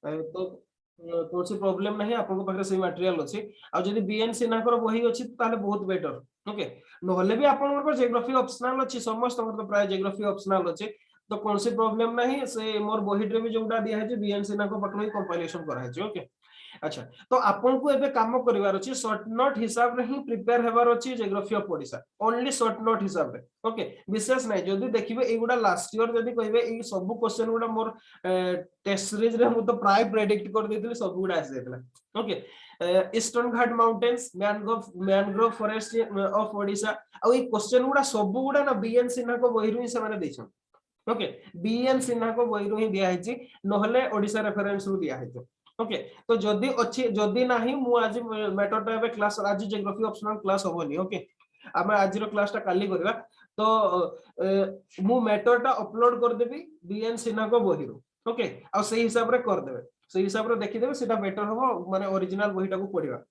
तो कौन सी प्रॉब्लम नहीं आपन पाखरे से मटेरियल अछि आ जदी बीएन सिन्हा कर बही अछि ताले बहुत बेटर ओके नहले भी आपन को ज्योग्राफी ऑप्शनल अछि समस्त तो प्राय ज्योग्राफी ऑप्शनल अछि तो कौन सी प्रॉब्लम नहीं से मोर बही रे भी जोटा दिया है जे बीएन सिन्हा को पाखरे कंपाइलेशन करा है ओके अच्छा तो आपन को एबे काम करिवार अछि शॉर्ट नोट हिसाब रे ही प्रिपेयर हेबार अछि geography of Odisha only short note हिसाब रे ओके विशेष नहीं जदी देखिबे एगुडा लास्ट ईयर जदी कहबे ए सब क्वेश्चन गुडा मोर टेस्ट सीरीज रे मु तो प्राय प्रेडिक्ट कर देथिले सब गुडा आसी जेतला okay eastern Ghat mountains mangrove forest of Odisha आ ए क्वेश्चन गुडा सब गुडा ना बीएन सिन्हा को बहिरु ही से माने देछन ओके बीएन सिन्हा को बहिरु ही दिया है नहले ओडिशा रेफरेंस रु दिया है ओके तो जदी अछि जदी नाही मु आज मैटर टा बे क्लास आज ज्योग्राफी ऑप्शनल क्लास होबनी ओके हम आज रो क्लास टा काली करबा तो मु मैटर टा अपलोड कर देबी बीएन सिन्हा को बहिरु ओके आ सही हिसाब रे कर देबे सही हिसाब रे देखि देबे सेटा बेटर होबो माने ओरिजिनल बहिटा को पढिबा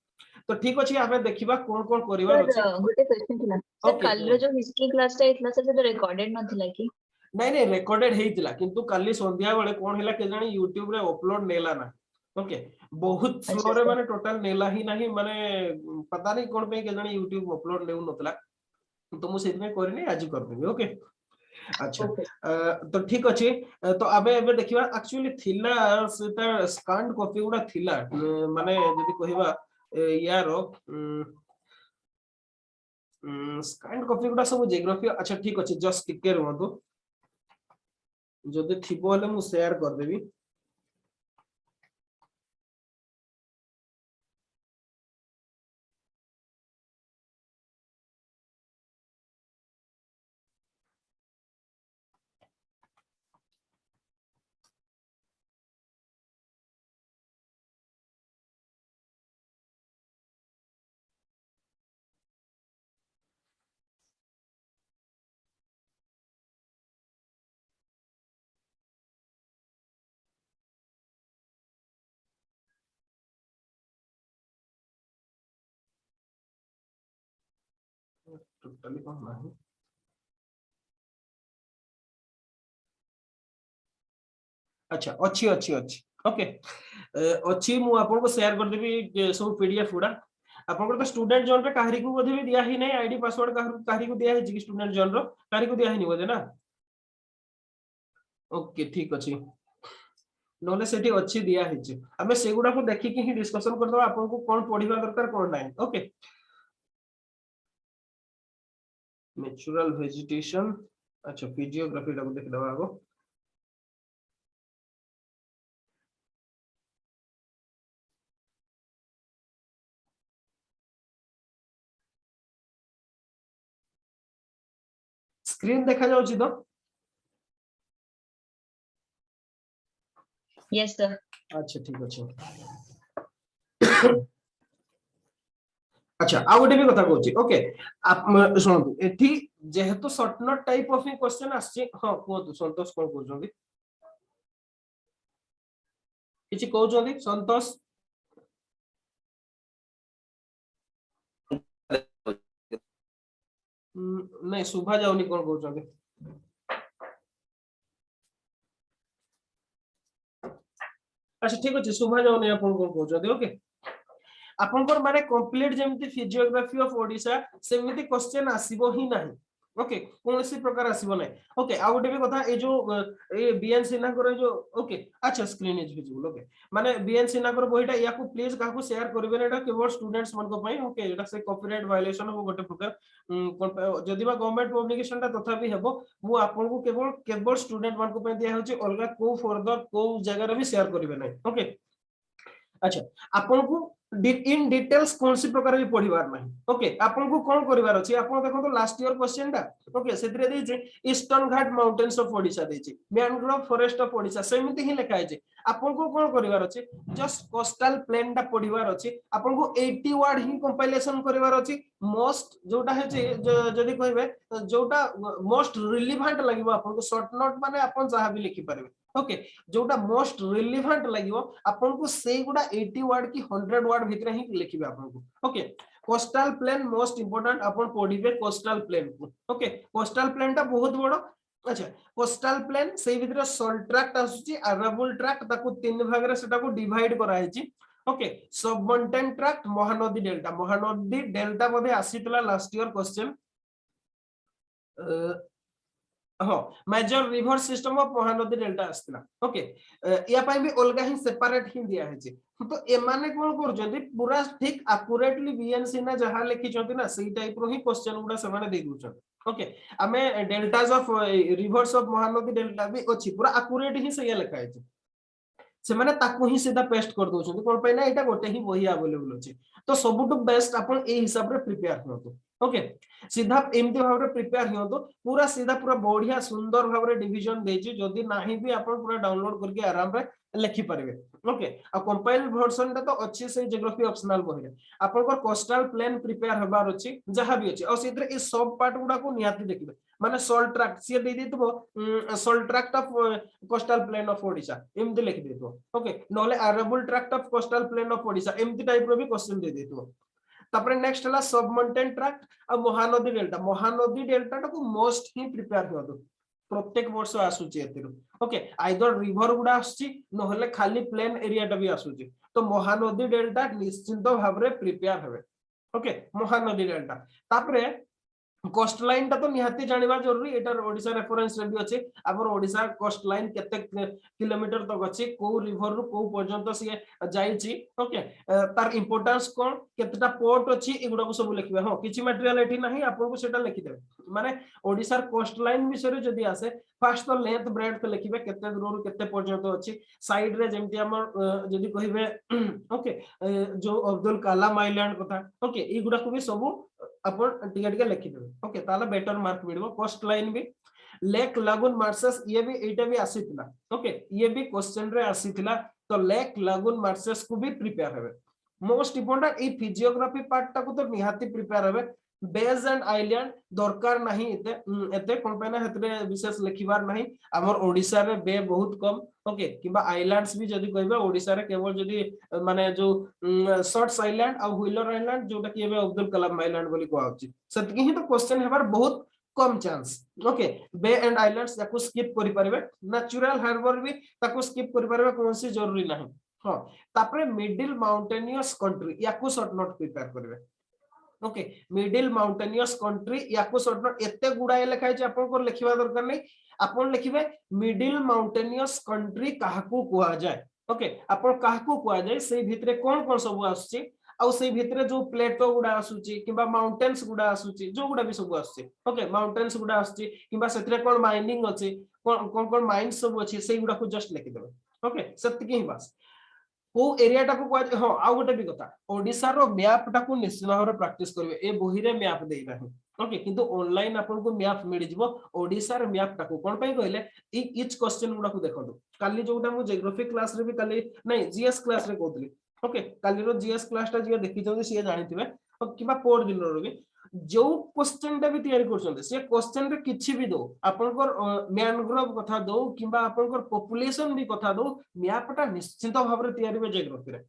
तो ठीक अछि आबे देखिबा कोन कोन करिवा अछि गोटे क्वेश्चन थिला सर कल रो जो हिस्ट्री क्लास टा इतला से रिकॉर्डेड नथिला कि नहीं नहीं रिकॉर्डेड हेतिला किंतु काली संध्या बेले कोन हैला के जानी YouTube रे अपलोड नेला ना ओके बहुत स्लो रे माने टोटल नेला ही नहीं माने पता नहीं कोन पे के जानी YouTube अपलोड नेउ नतला तो मु सेति में करनी आज कर देबी ओके अच्छा तो ठीक अछि तो आबे एबे देखिबा एक्चुअली थिला सेटा स्कैन कॉपी गुडा थिला माने जदी कहिबा यारो स्कैन कॉपी गुडा सब ज्योग्राफी अच्छा ठीक अछि जस्ट टिके रहतो जदी थिबो हले मु शेयर कर देबी टोटली कोन नाही अच्छा अच्छी अच्छी अच्छी ओके अच्छी मु आपन को शेयर कर देबी सब पीडीएफ उडा आपन को स्टूडेंट जोन रे काहरी को बोधे भी दिया ही नहीं आईडी पासवर्ड काहरी को दिया है जी स्टूडेंट जोन रो काहरी को दिया ही नहीं बोधे ना ओके ठीक अछि नोले सेठी अच्छी दिया है जी हमें सेगुडा को देखि कि ही डिस्कशन कर दबा आपन को कोन पढिबा दरकार कोन नाही ओके नेचुरल वेजिटेशन अच्छा फिजियोग्राफी ला को देख दबा आगो स्क्रीन देखा जाउची तो यस सर अच्छा ठीक अछि अच्छा आ गोटे भी कथा कहूची ओके आप सुनतु एठी जेहेतु short note type of question आछि हां कोतु संतोष कोन कहउछोंदी किछि कहउछोंदी संतोष नहीं सुभा जाउनी कोन कहउछोंदी अच्छा ठीक अछि सुभा जाउनी आपन कोन कहउछोंदी ओके आपनकर माने कंप्लीट जेमति फिजियोग्राफी ऑफ ओडिशा सेमिति क्वेश्चन आसीबो ही नाही ओके कोनसी प्रकार आसीबो नाही ओके आ गोटे भी कथा ए जो ए बीएन सिन्हा कर जो ओके अच्छा स्क्रीन इज विजिबल ओके माने बीएन सिन्हा कर बहिटा याकू प्लीज काकू शेयर करबे ना केवल स्टूडेंट्स मन को पई ओके एटा से कॉपीराइट वायलेशन हो गोटे प्रकार जदिबा गवर्नमेंट पब्लिकेशन ता तथा भी हेबो मु आपन को केवल स्टूडेंट मन को पई दिया होची अलगा को फर्दर को जगह रे भी शेयर करबे नाही ओके अच्छा आपन को इन डिटेल्स कौन सी प्रकार भी पढ़िबार नाही ओके आपन को कोन करिवार अछि आपन देखो तो लास्ट ईयर क्वेश्चन ता ओके सेतरे देई जे eastern Ghat mountains of Odisha देई जे मैनग्रोव फॉरेस्ट ऑफ ओडिशा सेमिति ही लिखा है जे आपन को कोन करिवार अछि जस्ट कोस्टल प्लेन ता पढ़िबार अछि आपन को 80 वर्ड ही कंपाइलेशन करिवार अछि मोस्ट जोटा है जे जदी कहबे जोटा मोस्ट रिलेवेंट लागिबो आपन को शॉर्ट नोट माने आपन जहा भी लिखि पारबे ओके जोटा मोस्ट रिलेवेंट लागिबो आपन को सेई गुडा 80 वर्ड की 100 वर्ड भितर ही लिखिबे आपन को okay coastal plain most important अपन पढिबे कोस्टल प्लेन को ओके कोस्टल प्लेन ता बहुत बड़ो अच्छा कोस्टल प्लेन से भितर सॉल्ट ट्रैक्ट आसुची अराबुल ट्रैक्ट ताको तीन भाग रे सेटा को डिवाइड करा हैची okay submontane tract Mahanadi delta मध्ये आसीतला लास्ट ईयर क्वेश्चन हाँ major river system of Mahanadi delta आसला ओके या पई भी अलगा ही सेपरेट ही दिया है तो एमाने कोन करजंती पूरा ठीक एक्यूरेटली बीएनसी ना जहां लिखि छथि ना सही टाइप रो ही क्वेश्चन गुडा समान दे दुछन ओके हमें deltas of reverse of Mahanadi delta भी अछि पूरा एक्यूरेट ही सही लिखा है से माने ताकू ही सीधा पेस्ट कर दोछन कोन पे ना एटा गोटे ही वही अवेलेबल अछि तो सबुटु बेस्ट अपन ए हिसाब रे प्रिपेयर होतो ओके सीधा एमती भाव रे प्रिपेयर होतो पूरा सीधा पूरा बढ़िया सुंदर भाव रे डिवीजन देछि जदी नाही भी अपन पूरा डाउनलोड करके आराम रे लिखि परबे ओके आ कंपाइल वर्जन ता तो अच्छी से ज्योग्राफी ऑप्शनल बहिरे अपन को कोस्टल प्लेन प्रिपेयर हबार अछि जहां भी अछि और सीधे इस सब पार्ट गुडा को नियाति देखिबे माने सॉल्ट ट्रैक्ट से दे देतबो salt tract of coastal plain of Odisha एमती लिखि देतो ओके नोले arable tract of coastal plain of Odisha एमती टाइप रो भी क्वेश्चन दे देतो तापरे नेक्स्ट हला सबमॉन्टेन ट्रैक्ट आ महानदी डेल्टा को मोस्ट ही प्रिपेयर करदो प्रत्येक वर्ष आसुची एतिरो ओके आइदर रिवर गुडा आसुची नहले खाली प्लेन एरिया टा भी आसुची तो महानदी डेल्टा निश्चित भाव रे प्रिपेयर हेबे ओके महानदी डेल्टा तापरे कोस्ट लाइन ता तो निहाती जानिबा जरूरी एटार ओडिसा रेफरेंस रे भी अछि आबर ओडिसा कोस्ट लाइन केते किलोमीटर तक अछि को रिवर रु को पर्यंत से जाईची ओके तार इंपोर्टेंस कोन केतेटा पोर्ट अछि एगुडा को सब लिखबे हां किछि मटेरियल एठी नाही आपन को सेटा लिखि देबे माने ओडिसा कोस्ट लाइन विषय रे जदी आसे फर्स्ट तो लेंथ ब्रेड्थ लिखिबे केते दूर केते पर्यंत अछि साइड रे जेमति हमर जदी कहिबे ओके जो अब्दुल कलाम आइलैंड कथा ओके एगुडा को भी सब अपन टिके टिके लिखि देबे ओके ताला बेटर मार्क मिलबो कोस्ट लाइन भी लेक लागून मार्सेस ये भी एटा भी आसीतला ओके ये भी क्वेश्चन रे आसीतला तो लेक लागून मार्सेस को भी प्रिपेयर हेबे मोस्ट इंपोर्टेंट ए फिजियोग्राफी पार्ट टा को तो निहाती प्रिपेयर हेबे बेज एंड आइलैंड दरकार नहीं एते कोन पे ना हेतरे विशेष लिखिबार नहीं हमर ओडिसा रे बे बहुत कम ओके किबा आइलैंड्स भी जदी कहबे ओडिसा रे केवल जदी माने जो शॉर्ट्स आइलैंड और व्हीलर आइलैंड जोटा कि एबे अब्दुल कलाम आइलैंड बोली को आउची सतकी ही तो क्वेश्चन हेबार बहुत कम chance okay bay and islands याको स्किप करि परबे नेचुरल हार्बर भी ताको स्किप करि परबे कोनसी जरूरी नहीं हां तापरे मिडिल माउंटेनियस कंट्री याको शॉर्ट नोट प्रिपेयर करबे ओके मिडिल माउंटेनियस कंट्री याको शॉर्ट नोट एते गुडा लिखाय छै आपन को लिखिबा दरकार नै आपन लिखिबे मिडिल माउंटेनियस कंट्री काहाकू कुआ जाय ओके आपन काहाकू कुआ जाय से भितरे कोन कोन सब आसुची आ से भितरे जो प्लेटो गुडा आसुची किबा माउंटेन्स गुडा आसुची जो गुडा भी सब आसुची ओके माउंटेन्स गुडा आसुची किबा सेतरे कोन माइनिंग अछि कोन कोन माइंस सब अछि से गुडा को जस्ट लिखि देबे ओके सत्य की बस को एरिया टा को हां आ गोटे भी कथा ओडिसा रो मैप टा को निश्चित भाव रे प्रैक्टिस करबे ए बही रे मैप देई नाही ओके किंतु ऑनलाइन आपन को मैप मिल जिवो ओडिसा रे मैप टा को कोन पई कहले इच क्वेश्चन गुडा को देखो काली जोटा मु ज्योग्राफी क्लास रे भी काली नहीं जीएस क्लास रे कहतली ओके काली रो जीएस क्लास टा जे देखि जंदी से जानिथिबे किबा पोर दिन रो भी जो क्वेश्चन टा भी तैयारी करछन से क्वेश्चन रे किछि भी दो आपनकर मैनग्रोव कथा दो किबा आपनकर पॉपुलेशन भी कथा दो मैप टा निश्चित भाव रे तैयारी बे ज्योग्राफी रे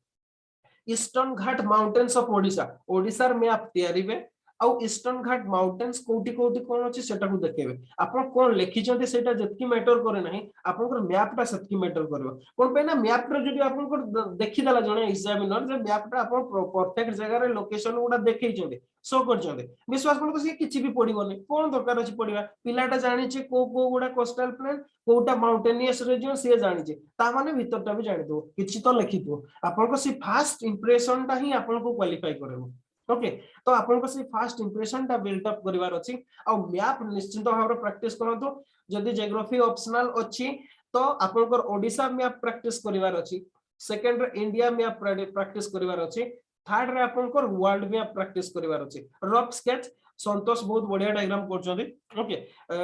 eastern Ghat mountains of Odisha Odisha रे मैप तैयारी बे आ ईस्टर्न घाट माउंटेन्स कोठी कोठी कोन अछि सेटा को देखेबे आपन कोन लिखि छथि सेटा जतकी मैटर करे नाही आपनकर मैप टा सतकी मैटर करबो कोन पे ना मैप रे जदी आपनकर देखि दला जणे एग्जामिनर जे मैप टा आपन परफेक्ट जगह रे लोकेशन गुडा देखै छथि सो कर छथि विश्वास कोन से किछि भी पडिबो नै कोन दरकार अछि पडिबा पिलाटा जानि छै को गुडा कोस्टल प्लेन कोटा माउंटेनियस रीजन से जानि छै ता माने भीतर टा भी जानि दो किछि तो लिखि दो आपन को सी फास्ट इंप्रेशन टा ही आपन को क्वालिफाई करबो ओके तो आपन को से फर्स्ट इंप्रेशन टा बिल्ड अप करिवार अछि आ मैप निश्चित भाव रे प्रैक्टिस करंतु जदी ज्योग्राफी ऑप्शनल अछि तो आपन को ओडिसा मैप प्रैक्टिस करिवार अछि सेकंड रे इंडिया मैप प्रैक्टिस करिवार अछि थर्ड रे आपन को वर्ल्ड मैप प्रैक्टिस करिवार अछि रफ स्केच संतोष बहुत बढ़िया डायग्राम करछथि ओके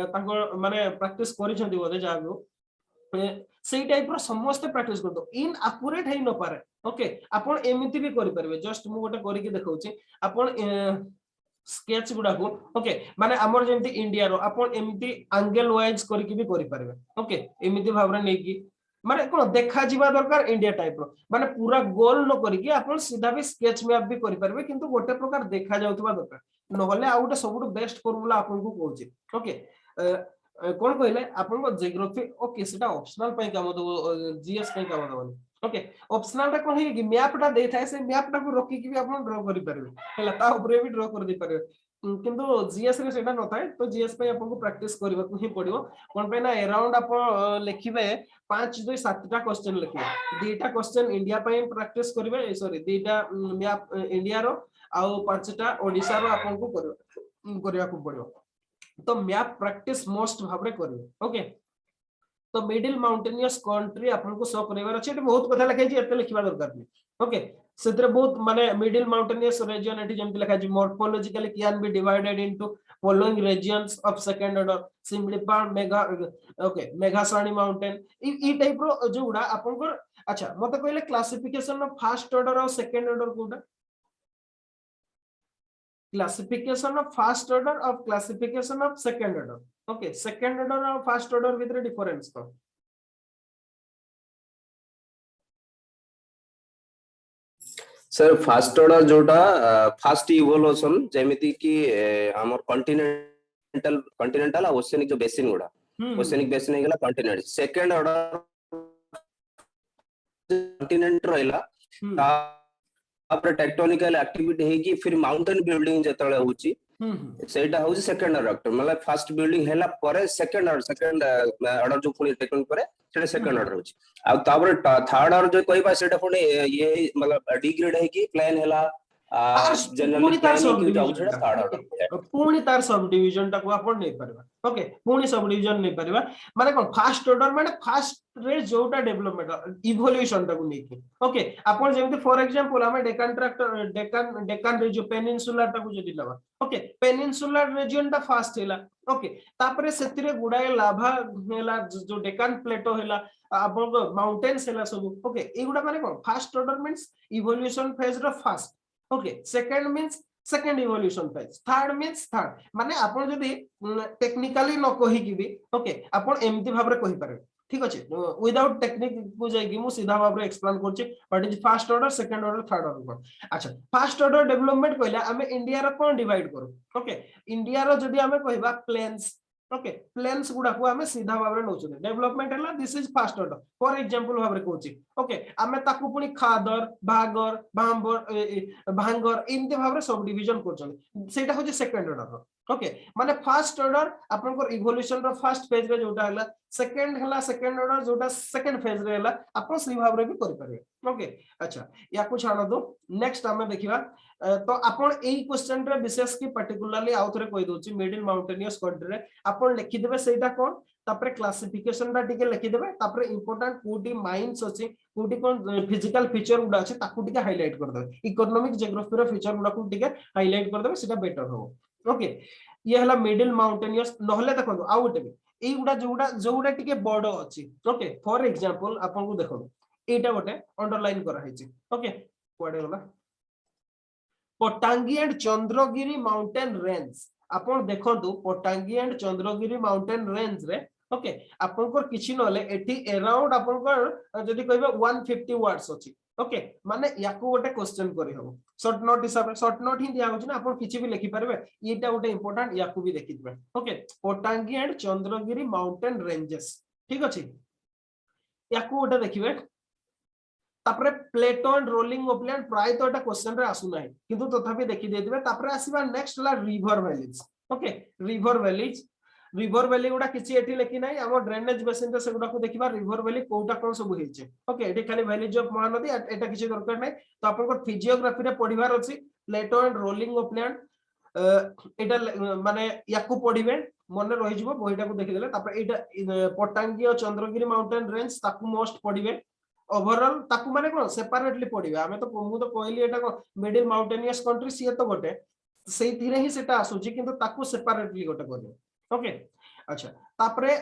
ताको माने प्रैक्टिस करिछथि बोले जाबो सेही टाइप रो समस्त प्रैक्टिस कर दो इन एक्यूरेट है न पारे ओके आपण एमिति भी करि परबे जस्ट मु गोटे करि के देखौची आपण स्केच गुडा को ओके माने हमर जेमति इंडिया रो आपण एमिति एंगल वाइज करि के भी करि परबे ओके एमिति भाबरे नै की माने कोन देखा जीवा दरकार इंडिया टाइप रो माने पूरा गोल न करि के आपण सीधा भी स्केच मैप भी करि परबे किंतु गोटे प्रकार देखा जाउतबा दरकार नहले आ गोटे सबुट बेस्ट फॉर्मूला आपण को कहूची ओके कोन कहले आपन को जियोग्राफी ओके सेटा ऑप्शनल पई काम दो जीएस पई काम दबनी ओके ऑप्शनल टा कोन है कि मैप टा दे थाए से मैप टा को रोकी कि भी आपन ड्रा करि परबे हला ता ऊपर भी ड्रा कर दे परबे किंतु जीएस रे सेटा न थाए तो जीएस पे आपन को प्रैक्टिस करबा को ही पड़ियो कोन पे ना अराउंड आप लिखिबे 5 2 7 टा क्वेश्चन लिखिबे दीटा क्वेश्चन इंडिया पे प्रैक्टिस करबे सॉरी दीटा मैप इंडिया रो आ 5 टा ओडिसा रो आपन को करबा को पड़ियो तो मैप प्रैक्टिस मोस्ट भाबरे करिवे ओके तो मिडिल माउंटेनियस कंट्री आपन को शो करबार अछि एते बहुत कथा लिखाइ छी एते लिखिबा दरकार नै ओके सेतरे बहुत माने मिडिल माउंटेनियस रीजन एटी जेमति लिखा छी morphologically can be divided into following regions of second order Similipal मेगा ओके मेघासानी माउंटेन ई टाइप रो जोडा आपन को अच्छा मते कहले क्लासिफिकेशन ऑफ फर्स्ट ऑर्डर और सेकंड ऑर्डर कोडा classification of first order of classification of second order okay second order और first order with difference तो सर फास्ट ऑर्डर जोटा फास्ट इवोल्यूशन जेमिति कि हमर कॉन्टिनेंटल और ओशियनिक जो बेसिन गुडा ओशियनिक बेसिन हेगला कॉन्टिनेंट सेकंड ऑर्डर कॉन्टिनेंट रहला आपरे टेक्टोनिकल एक्टिविटी है कि फिर माउंटेन बिल्डिंग जतळे होची सेटा होची सेकंड ऑर्डर मतलब फर्स्ट बिल्डिंग हैला परे सेकंड ऑर्डर जो पुनी टेक्टोनिक परे सेटा सेकंड ऑर्डर होची आ तापर थर्ड ऑर्डर जो कहबा सेटा पुनी ये मतलब डिग्रेड है कि प्लान हैला जनरली प्लानिंग की जाउ सेटा थर्ड ऑर्डर पुनी तार सब डिवीजन टा को आपण नै परबा ओके पुनी सब डिवीजन नै परबा माने कोन फर्स्ट ऑर्डर माने फर्स्ट रे जोटा डेवलपमेंट इवोल्यूशन टा को नै कि ओके आपण जेमति फॉर एग्जांपल हमें डेक्कन रे जो पेनिनसुला टा को जदि लबा ओके पेनिनसुलर रीजन टा फास्ट हैला ओके तापरे सेतिरे गुडाए लाभा हैला जो डेक्कन प्लेटो हैला आपण माउंटेन्स हैला सब ओके एगुडा माने कोन first order means evolution phase रो first okay second means second evolution phase third means third माने आपण जदि टेक्निकली न कहि कि भी ओके आपण एमति भाबरे कहि पारे ठीक अछि विदाउट टेक्निक को जाइगी मु सीधा भाबरे एक्सप्लेन करछि what is first order second order third order अच्छा फर्स्ट ऑर्डर डेवलपमेंट कहला हमें इंडिया रो कोन डिवाइड करू ओके इंडिया रो जदि हमें कहबा प्लेन्स ओके प्लेन्स गुडा को हमें सीधा भाबरे नोचु डेवलपमेंट हला this is first order for example भाबरे कहछि ओके हमें ताकू पुनी खादर भागर भांगर इनते भाबरे सब डिवीजन करछन सेटा होछि सेकंड ऑर्डर ओके माने फर्स्ट ऑर्डर आपन को इवोल्यूशन रो फर्स्ट फेज रे जोटा हला सेकंड ऑर्डर जोटा सेकंड फेज रे हला आपन सही भाबरे भी करि परबे ओके अच्छा या को छाड़ दो नेक्स्ट हमें देखिबा तो आपन एई क्वेश्चन रे विशेष की पर्टिकुलरली आउथरे कहि दोछि मिडिल माउंटेनियस कंट्री रे आपन लिखि देबे सेटा कोन तापरे क्लासिफिकेशन टा टिके लिखि देबे तापरे इंपोर्टेंट कोडी माइंस अछि कोडी कोन फिजिकल फीचर गुडा अछि ताकू टिके हाइलाइट कर देबे इकोनॉमिक जियोग्राफी रो फीचर गुडा को टिके हाइलाइट कर देबे सेटा बेटर हो ओके ये हला मिडिल माउंटेनियस नहले देखो आ गोटे भी एई गुडा जोडा टिके बड़ अछि ओके फॉर एग्जांपल आपन को देखो एटा गोटे अंडरलाइन करा हैछि ओके कोडे होला पोटांगी एंड चंद्रगिरी माउंटेन रेंज आपन देखंतु पोटांगी एंड चंद्रगिरी माउंटेन रेंज रे ओके आपन को किछि नले एठी अराउंड आपन को जदी कहबे 150 वर्ड्स अछि ओके माने याकू गोटे क्वेश्चन करि हबो शॉर्ट नोट हिसाब शॉर्ट नोट ही दिया होछि ना आपन किछि भी लिखि परबे एटा गोटे इंपोर्टेंट याकू भी देखि दिबे okay Potangi and Chandragiri mountain ranges ठीक अछि याकू गोटे देखिबे तापरे प्लेटो एंड रोलिंग अपलैंड प्राय तो एटा क्वेश्चन रे आसु नाही किंतु तथापि देखि देदिबे तापरे आसीबा नेक्स्ट ला river valleys okay river valley गुडा किछि एठी लेखि नाही हमर ड्रेनेज बेसिन रे सेगुडा को देखिबा रिवर वैली कोटा कोन सब हेचे ओके एठी खाली वैलीज ऑफ महानदी एटा किछि दरकार नाही तो आपन को फिजियोग्राफी रे पढिबार अछि प्लेटो एंड रोलिंग अपलैंड एटा माने याकू पढिबे मने रहि जिवो बहिटा को देखि देले तापर एटा पोटांगी और चंद्रगिरी माउंटेन रेंज ताकू मोस्ट पढिबे ओवरऑल ताकू माने कोन सेपरेटली पढिबे हमें तो मु तो कहली एटा को मिडिल माउंटेनियस कंट्री सिए तो गोटे सेही थिरे ही सेटा आसुची किंतु ताकू सेपरेटली गोटे करबे ओके अच्छा तापरे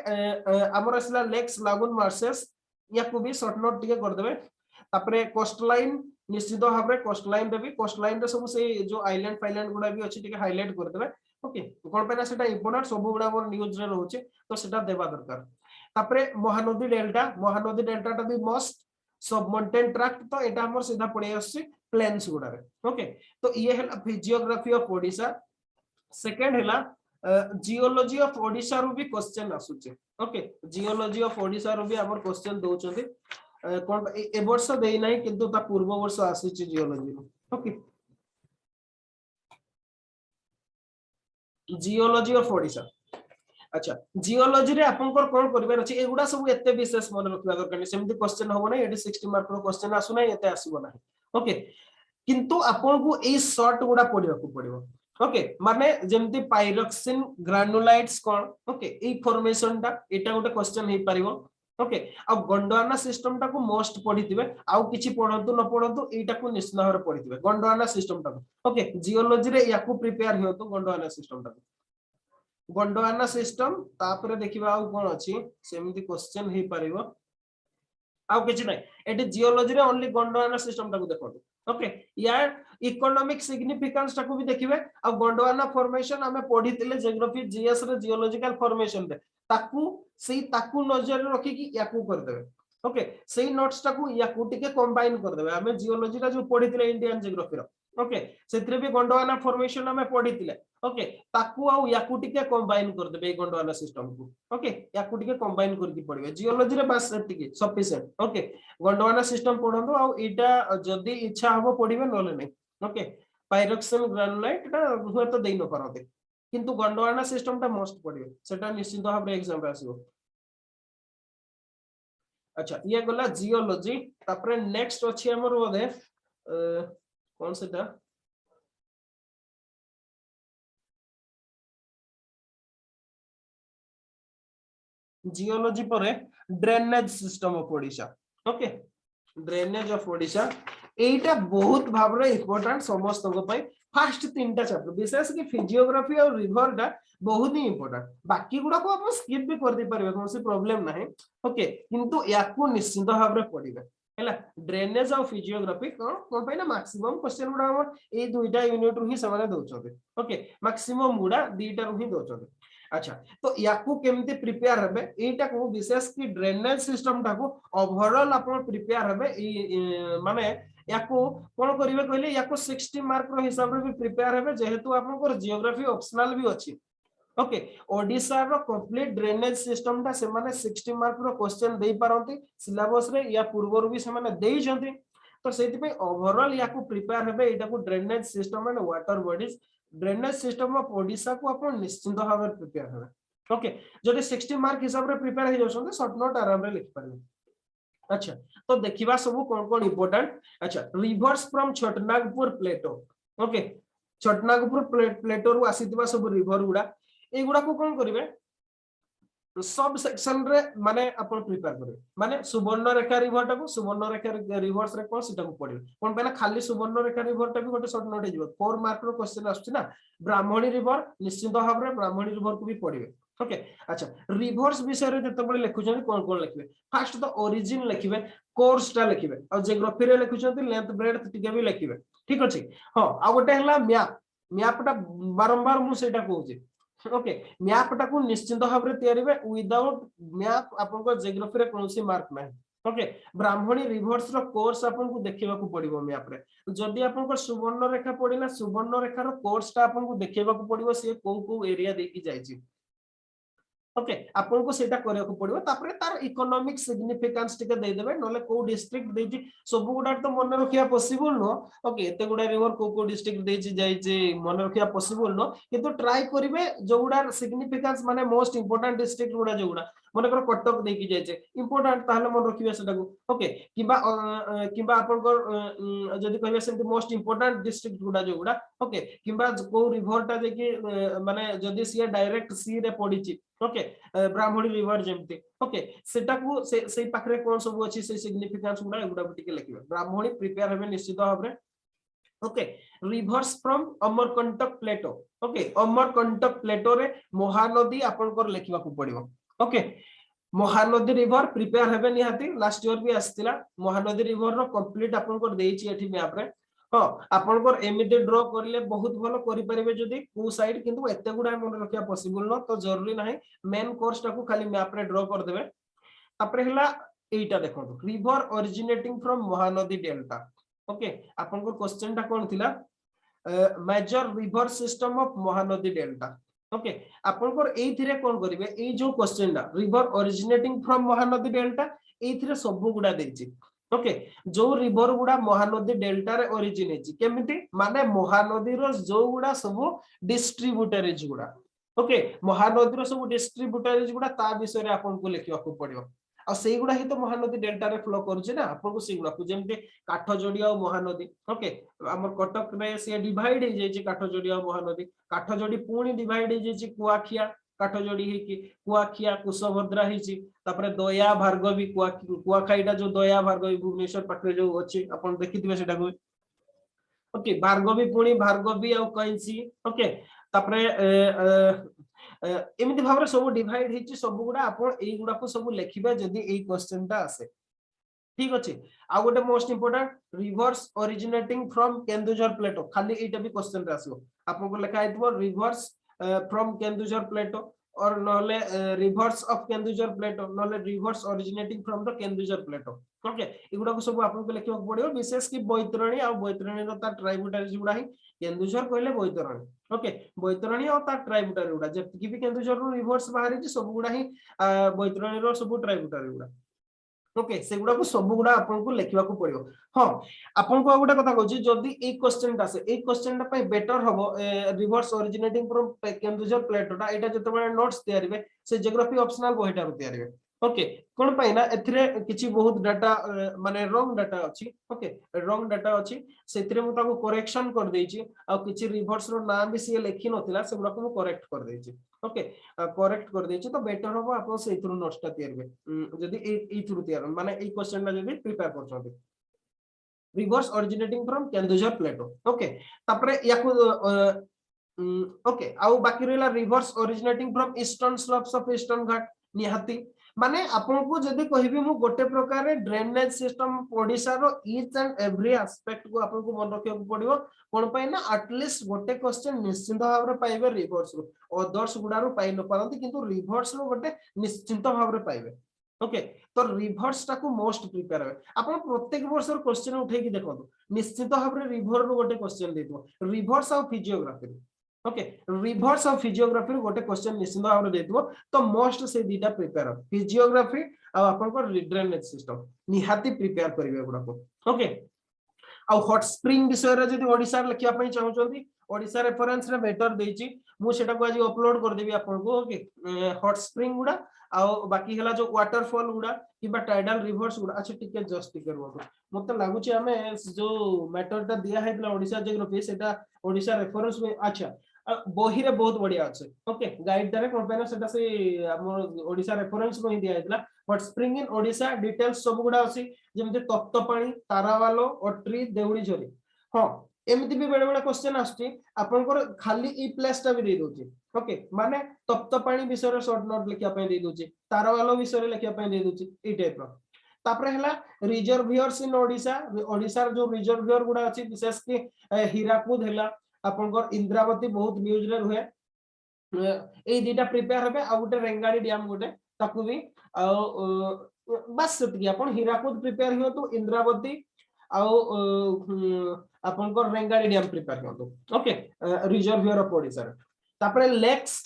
हमर असला लेक्स लागून मार्सेस याकू भी शॉर्ट नोट टिके कर देबे तापरे कोस्ट लाइन निश्चित भाबरे कोस्ट लाइन देबी कोस्ट लाइन रे सब से जो आइलैंड फाइलैंड गुडा भी अछि टिके हाइलाइट कर देबे ओके कोन पेना सेटा इंपोर्टेंट सब गुडा मोर न्यूज रे रहउचे तो सेटा देबा दरकार तापरे महानदी डेल्टा टा भी मोस्ट सब माउंटेन ट्रैक्ट तो एटा हमर सीधा पड़े आछि प्लेन्स गुडा रे ओके तो ये है फिजियोग्राफी ऑफ ओडिशा सेकंड हैला जियोलॉजी ऑफ ओडिशा रू भी क्वेश्चन आसुचे ओके जियोलॉजी ऑफ ओडिशा रू भी हमर क्वेश्चन दोचंती कोन ए वर्ष देई नाही किंतु ता पूर्व वर्ष आसुचे जियोलॉजी रू ओके जियोलॉजी ऑफ ओडिशा अच्छा जियोलॉजी रे आपनकर कोन करबे अछि एगुडा सब एते विशेष मन रखबा दरकार सेमति क्वेश्चन होबो नै एटी 60 मार्क रो क्वेश्चन आसु नै एते आसीबो नै ओके किंतु आपन को ए शॉर्ट गुडा पढिबा को पड़िबो ओके माने जेमति पायरोक्सिन ग्रानुलाइट्स कोन ओके ए फॉर्मेशन ता एटा गोटे क्वेश्चन हे परिबो ओके आ गोंडवाना सिस्टम ता को मोस्ट पढिथिबे आउ किछि पढंतु न पढंतु एटा को निश्चित भाବରେ पढिथिबे गोंडवाना सिस्टम ता ओके जियोलॉजी रे याकू प्रिपेयर हेतो गोंडवाना सिस्टम ता गोंडवाना सिस्टम तापरे देखिबा आउ कोन अछि सेमति क्वेश्चन हे परिबो आउ किछि नै एटी जियोलॉजी रे ओनली गोंडवाना सिस्टम ता को देखो ओके यार इकोनॉमिक सिग्निफिकेंस ता को भी देखिबे आ गोंडवाना फॉर्मेशन हमें पढितिले जियोग्राफी जीएस रे जियोलॉजिकल फॉर्मेशन रे ताकू नजर रखी कि याकू कर देबे ओके सेही नोट्स ता को याकू टिके कंबाइन कर देबे हमें जियोलॉजी रा जो पढितिले इंडियन जियोग्राफी रो ओके सेत्रे भी गोंडवाना फॉर्मेशन हमें पढितिले ओके ताकू आ याकू टिके कंबाइन कर देबे गोंडवाना सिस्टम को ओके याकू टिके कंबाइन करके पढिबे जियोलॉजी रे बस टिके सफिशिएंट ओके गोंडवाना सिस्टम पढंदो आ एटा जदी इच्छा हबो पढिबे नले नै ओके पायरोक्सिन ग्रानुलाइट एटा हुए तो देई न परते किंतु गोंडवाना सिस्टम ता मोस्ट पढिबे सेटा निश्चित भाबरे एग्जाम रे आसीबो अच्छा ये गला जियोलॉजी तापरे नेक्स्ट अछि हमर बोधे कौन सेटा जियोलॉजी परे drainage system of Odisha okay drainage of Odisha एटा बहुत भाबरे इंपोर्टेंट समस्त को पई फर्स्ट तीनटा चैप्टर विशेष कि फिजियोग्राफी और रिवर टा बहुत ही इंपोर्टेंट बाकी गुडा को आप स्किप भी कर दे परबे कोनसी प्रॉब्लम नाही ओके किंतु याकू निश्चित भाबरे पढिबे हैला ड्रेनेज और फिजियोग्राफी कोन पई ना मैक्सिमम क्वेश्चन गुडा हम ए दुईटा यूनिट रु ही समान दोचोबे ओके मैक्सिमम गुडा दुईटा रु ही दोचोबे अच्छा तो याकू केमती प्रिपेयर हेबे एटा को विशेष कि ड्रेनेज सिस्टम टा को ओवरऑल आपण प्रिपेयर हेबे माने याकू कोन करिवे कहले याकू 60 मार्क रो हिसाब रे भी प्रिपेयर हेबे जेहेतु आपण को जियोग्राफी ऑप्शनल भी अछि ओके ओडिसा रो कंप्लीट ड्रेनेज सिस्टम ता से माने 60 मार्क रो क्वेश्चन देई पारंती सिलेबस रे या पूर्व भी से माने देई जंती तो सेति पे ओवरऑल याकू प्रिपेयर हेबे एटा को drainage system and water bodies drainage system of Odisha को अपन निश्चित भाव में प्रिपेयर हेबे ओके जदि 60 मार्क हिसाब रे प्रिपेयर हो जाउछन शॉर्ट नोट आराम रे लिख पारे अच्छा तो देखिबा सब कोन कोन इंपोर्टेंट अच्छा rivers from Chhotanagpur plateau okay Chhotanagpur plateau रु आसीतबा सब रिवर गुडा ए गुडा को कोन करिवे सब सेक्शन रे माने अपन प्रिपेयर करिवे माने सुवर्ण रेखा रिवर टा को सुवर्ण रेखा रिवर्स रे कोन सिटा को पडिवे कोन पहला खाली सुवर्ण रेखा रिवर टा भी गोटे शॉर्ट नोट हिजबो 4 मार्क रो क्वेश्चन आछी ना ब्राह्मणी रिवर निश्चित भाव रे ब्राह्मणी रिवर को भी पडिवे ओके अच्छा रिवर्स विषय रे जते बळे लिखुछन कोन कोन लिखबे फर्स्ट तो ओरिजिन लिखबे कोर्स टा लिखबे और जियोग्राफी रे लिखुछन लेंथ ब्रेड्थ टिके भी लिखबे ठीक अछि हां आ गोटे हला मैप टा बारंबार मु सेटा कहूची ओके मैप टा को निश्चित भाव रे तयारीबे विदाउट मैप आपन को जियोग्राफी रे कोनसी मार्क नाही ओके ब्राह्मणी रिवर्स रो कोर्स आपन को देखिबा को पड़िबो मैप रे जदी आपन को सुवर्ण रेखा पडिला सुवर्ण रेखा रो कोर्स टा आपन को देखिबा को पड़िबो से को एरिया देकी जाईची ओके आपन को सेटा करे को पड़िबो तापरे तार इकोनॉमिक सिग्निफिकेंस टिके दे देबे नले को डिस्ट्रिक्ट देजी सब गुडा तो मन रखिया पॉसिबल नो ओके एते गुडा रिवर को डिस्ट्रिक्ट देजी जाईची मन रखिया पॉसिबल नो किंतु ट्राई करिवे जो गुडा सिग्निफिकेंस माने मोस्ट इंपोर्टेंट डिस्ट्रिक्ट गुडा जो गुडा मन कर कटक देकी जाईचे इंपोर्टेंट ताहले मन रखिबे सेटा को ओके किबा आपन को जदी कहबे सेंति मोस्ट इंपोर्टेंट डिस्ट्रिक्ट गुडा जो गुडा ओके किबा को रिवर टा जे कि माने जदी सी डायरेक्ट सी रे पडिची ओके ब्राह्मणी रिवर जेमते ओके सेटा को से पाखरे कोन सब अछि से सिग्निफिकेंस गुडा गुडा बिटिके लिखिबे ब्राह्मणी प्रिपेयर हेबे निश्चित भाबरे okay rivers from Amarkantak plateau okay Amarkantak plateau रे महानदी आपन को लिखिबा को पड़िबो ओके महानदी रिवर प्रिपेयर हेबे निहाती लास्ट ईयर भी आस्तिला महानदी रिवर रो कंप्लीट आपन को देइची एठी मैप रे हां आपन को एमिते ड्रॉ करले बहुत भलो करि परिबे जदी को साइड किंतु एते गुडा मन रखिया पॉसिबल न तो जरूरी नाही मेन कोर्स टा को खाली मैप रे ड्रॉ कर देबे तापरे हला एटा देखो river originating from Mahanadi delta okay आपन को क्वेश्चन टा कोन थिला major river system of Mahanadi delta okay आपनकर एथिरे कोन करिवे ए जो क्वेश्चन डा river originating from Mahanadi delta एथिरे सब गुडा देछि ओके जो रिवर गुडा महानदी डेल्टा रे ओरिजिनेछि केमिति माने महानदी रो जो गुडा सब डिस्ट्रीब्यूटरीज गुडा ओके महानदी रो सब डिस्ट्रीब्यूटरीज गुडा ता विषय रे आपन को लिखिया को पड़ियो आ सेई गुडा ही तो महानदी डेल्टा रे फ्लो करूछि ना आपन को सेई गुडा को जेमते काठजोडी आ महानदी ओके हमर कटक रे से डिवाइड हे जाय छि काठजोडी आ महानदी काठजोडी पूणी डिवाइड हे जाय छि कुआखिया काठजोडी हे कि कुआखिया कुशभद्रा हे छि तापरे दया भार्गवी कुआखाईटा जो दया भार्गवी भुवनेश्वर पाखरे जो अछि आपन देखिथिबे सेटा को ओके भार्गवी पूणी भार्गवी आ कैंसी ओके तापरे एमिति भाबरे सब डिवाइड हेछि सब गुडा आपण एई गुडा को सब लेखिबा जदी एई क्वेश्चन ता आसे ठीक अछि आ गोटे most important rivers originating from Kendujhar plateau खाली एटा भी क्वेश्चन रे आसीबो आपन को लिखा हेतबो रिवर्स फ्रॉम केन्दुझर प्लेटो और नले रिवर्स ऑफ केन्दुझर प्लेटो नले rivers originating from the Kendujhar plateau okay एगुडा को सब आपन को लिखिबो पड़ियो विशेष की बैतरणी आ बैतरणी रो ता ट्राइब्यूटरीज गुडा ही केन्दुझर कहले बैतरणी ओके बैतरणी और ता ट्राइब्यूटरी गुडा जेति भी केन्दुझर रो रिवर्स बाहरी सब गुडा ही बैतरणी रो सब ट्राइब्यूटरी गुडा ओके से गुडा को सब गुडा आपन को लिखिबा को पड़ियो हां आपन को गोटे कथा कहछि जदी ए क्वेश्चन ता से ए क्वेश्चन ता पय बेटर हबो रिवर्स ओरिजिनेटिंग फ्रॉम केन्दुझर प्लेटोटा एटा जते बडा नोट्स तयारिबे से ज्योग्राफी ऑप्शनल बहिटा रो तयारिबे ओके कोन पय ना एथिरे किछि बहुत डाटा माने रॉन्ग डाटा अछि ओके रॉन्ग डाटा अछि सेथिरे मु ताको करेक्शन कर देछि आ किछि रिवर्स रो नाम भी से लेखि नथिला से गुडा को मु करेक्ट कर देछि ओके करेक्ट कर देछि तो बेटर हबो आपन सेथिरो नोट्स ता तयारिबे जदी ए थ्रू तयार माने ए क्वेश्चन ला जदी प्रिपेयर करछथि rivers originating from Kendujhar plateau okay तापरे याकू ओके आउ बाकी रहला rivers originating from eastern slopes of eastern Ghat निहाती माने आपन को जदी कहिबी मु गोटे प्रकार रे ड्रेनेज सिस्टम ओडिसा रो ईच एंड एवरी एस्पेक्ट को आपन को मन रखियो पड़ियो कोन पय ना एटलीस्ट गोटे क्वेश्चन निश्चित भाव रे पाइबे रिवर्स रो अदर्स गुडा रो पाइ न पारंती किंतु रिवर्स रो गोटे निश्चित भाव रे पाइबे ओके तो रिवर्स टा को मोस्ट प्रिपेयर है आपन प्रत्येक वर्ष रो क्वेश्चन उठे की देखो निश्चित भाव रे रिवर रो गोटे क्वेश्चन देतो रिवर्स और फिजियोग्राफी ओके रिवर्स और फिजियोग्राफी गोटे क्वेश्चन निश्चित भाव रे देतो तो मोस्ट से दीटा प्रिपेयर फिजियोग्राफी आ आपन को ड्रेनेज सिस्टम निहाती प्रिपेयर करिवे गुडा को ओके आ हॉट स्प्रिंग विषय रे जदी ओडिसा लिखिया पई चाहउछंती ओडिसा रेफरेंस रे बेटर देछि मु सेटा को आज अपलोड कर देबी आपन को ओके हॉट स्प्रिंग गुडा आ बाकी हला जो वाटरफॉल गुडा किबा टाइडल रिवर्स गुडा अच्छा टिके जस्ट टिके रुवा मते लागुची हमें जो मैटर ता दिया हैतला ओडिसा ज्योग्राफी सेटा ओडिसा रेफरेंस में अच्छा बही रे बहुत बढ़िया अछि ओके गाइड दारे कंपेयर सेटा से हमर ओडिसा रेफरेंस में दिया हैतला hot spring in Odisha details सब गुडा अछि जेमते तप्तपाणी तारावालो ओट्री देउडी झरी हां एमिति भी बडे बडे क्वेश्चन आछी आपनकर खाली ई प्लेस ता भी दे दोची ओके माने तप्तपाणी विषय रे शॉर्ट नोट लिखिया पय दे दोची तारावालो विषय रे लिखिया पय दे दोची ई टाइप रो तापरे हला रिजर्वियर्स इन ओडिसा ओडिसा जो रिजर्वियर गुडा अछि विशेष के हीराकुद हला आपनकर इंद्रावती बहुत न्यूज रे रहे ए दीटा प्रिपेयर होबे आ गुटे रेंगाड़ी डैम गुटे ताकू भी बस सेति आपन हीराकुद प्रिपेयर हियो तो इंद्रावती आ आपनकर रेंगाड़ी डैम प्रिपेयर हियो तो ओके रिजर्वियर ऑफ ओडिसा तापरे लेक्स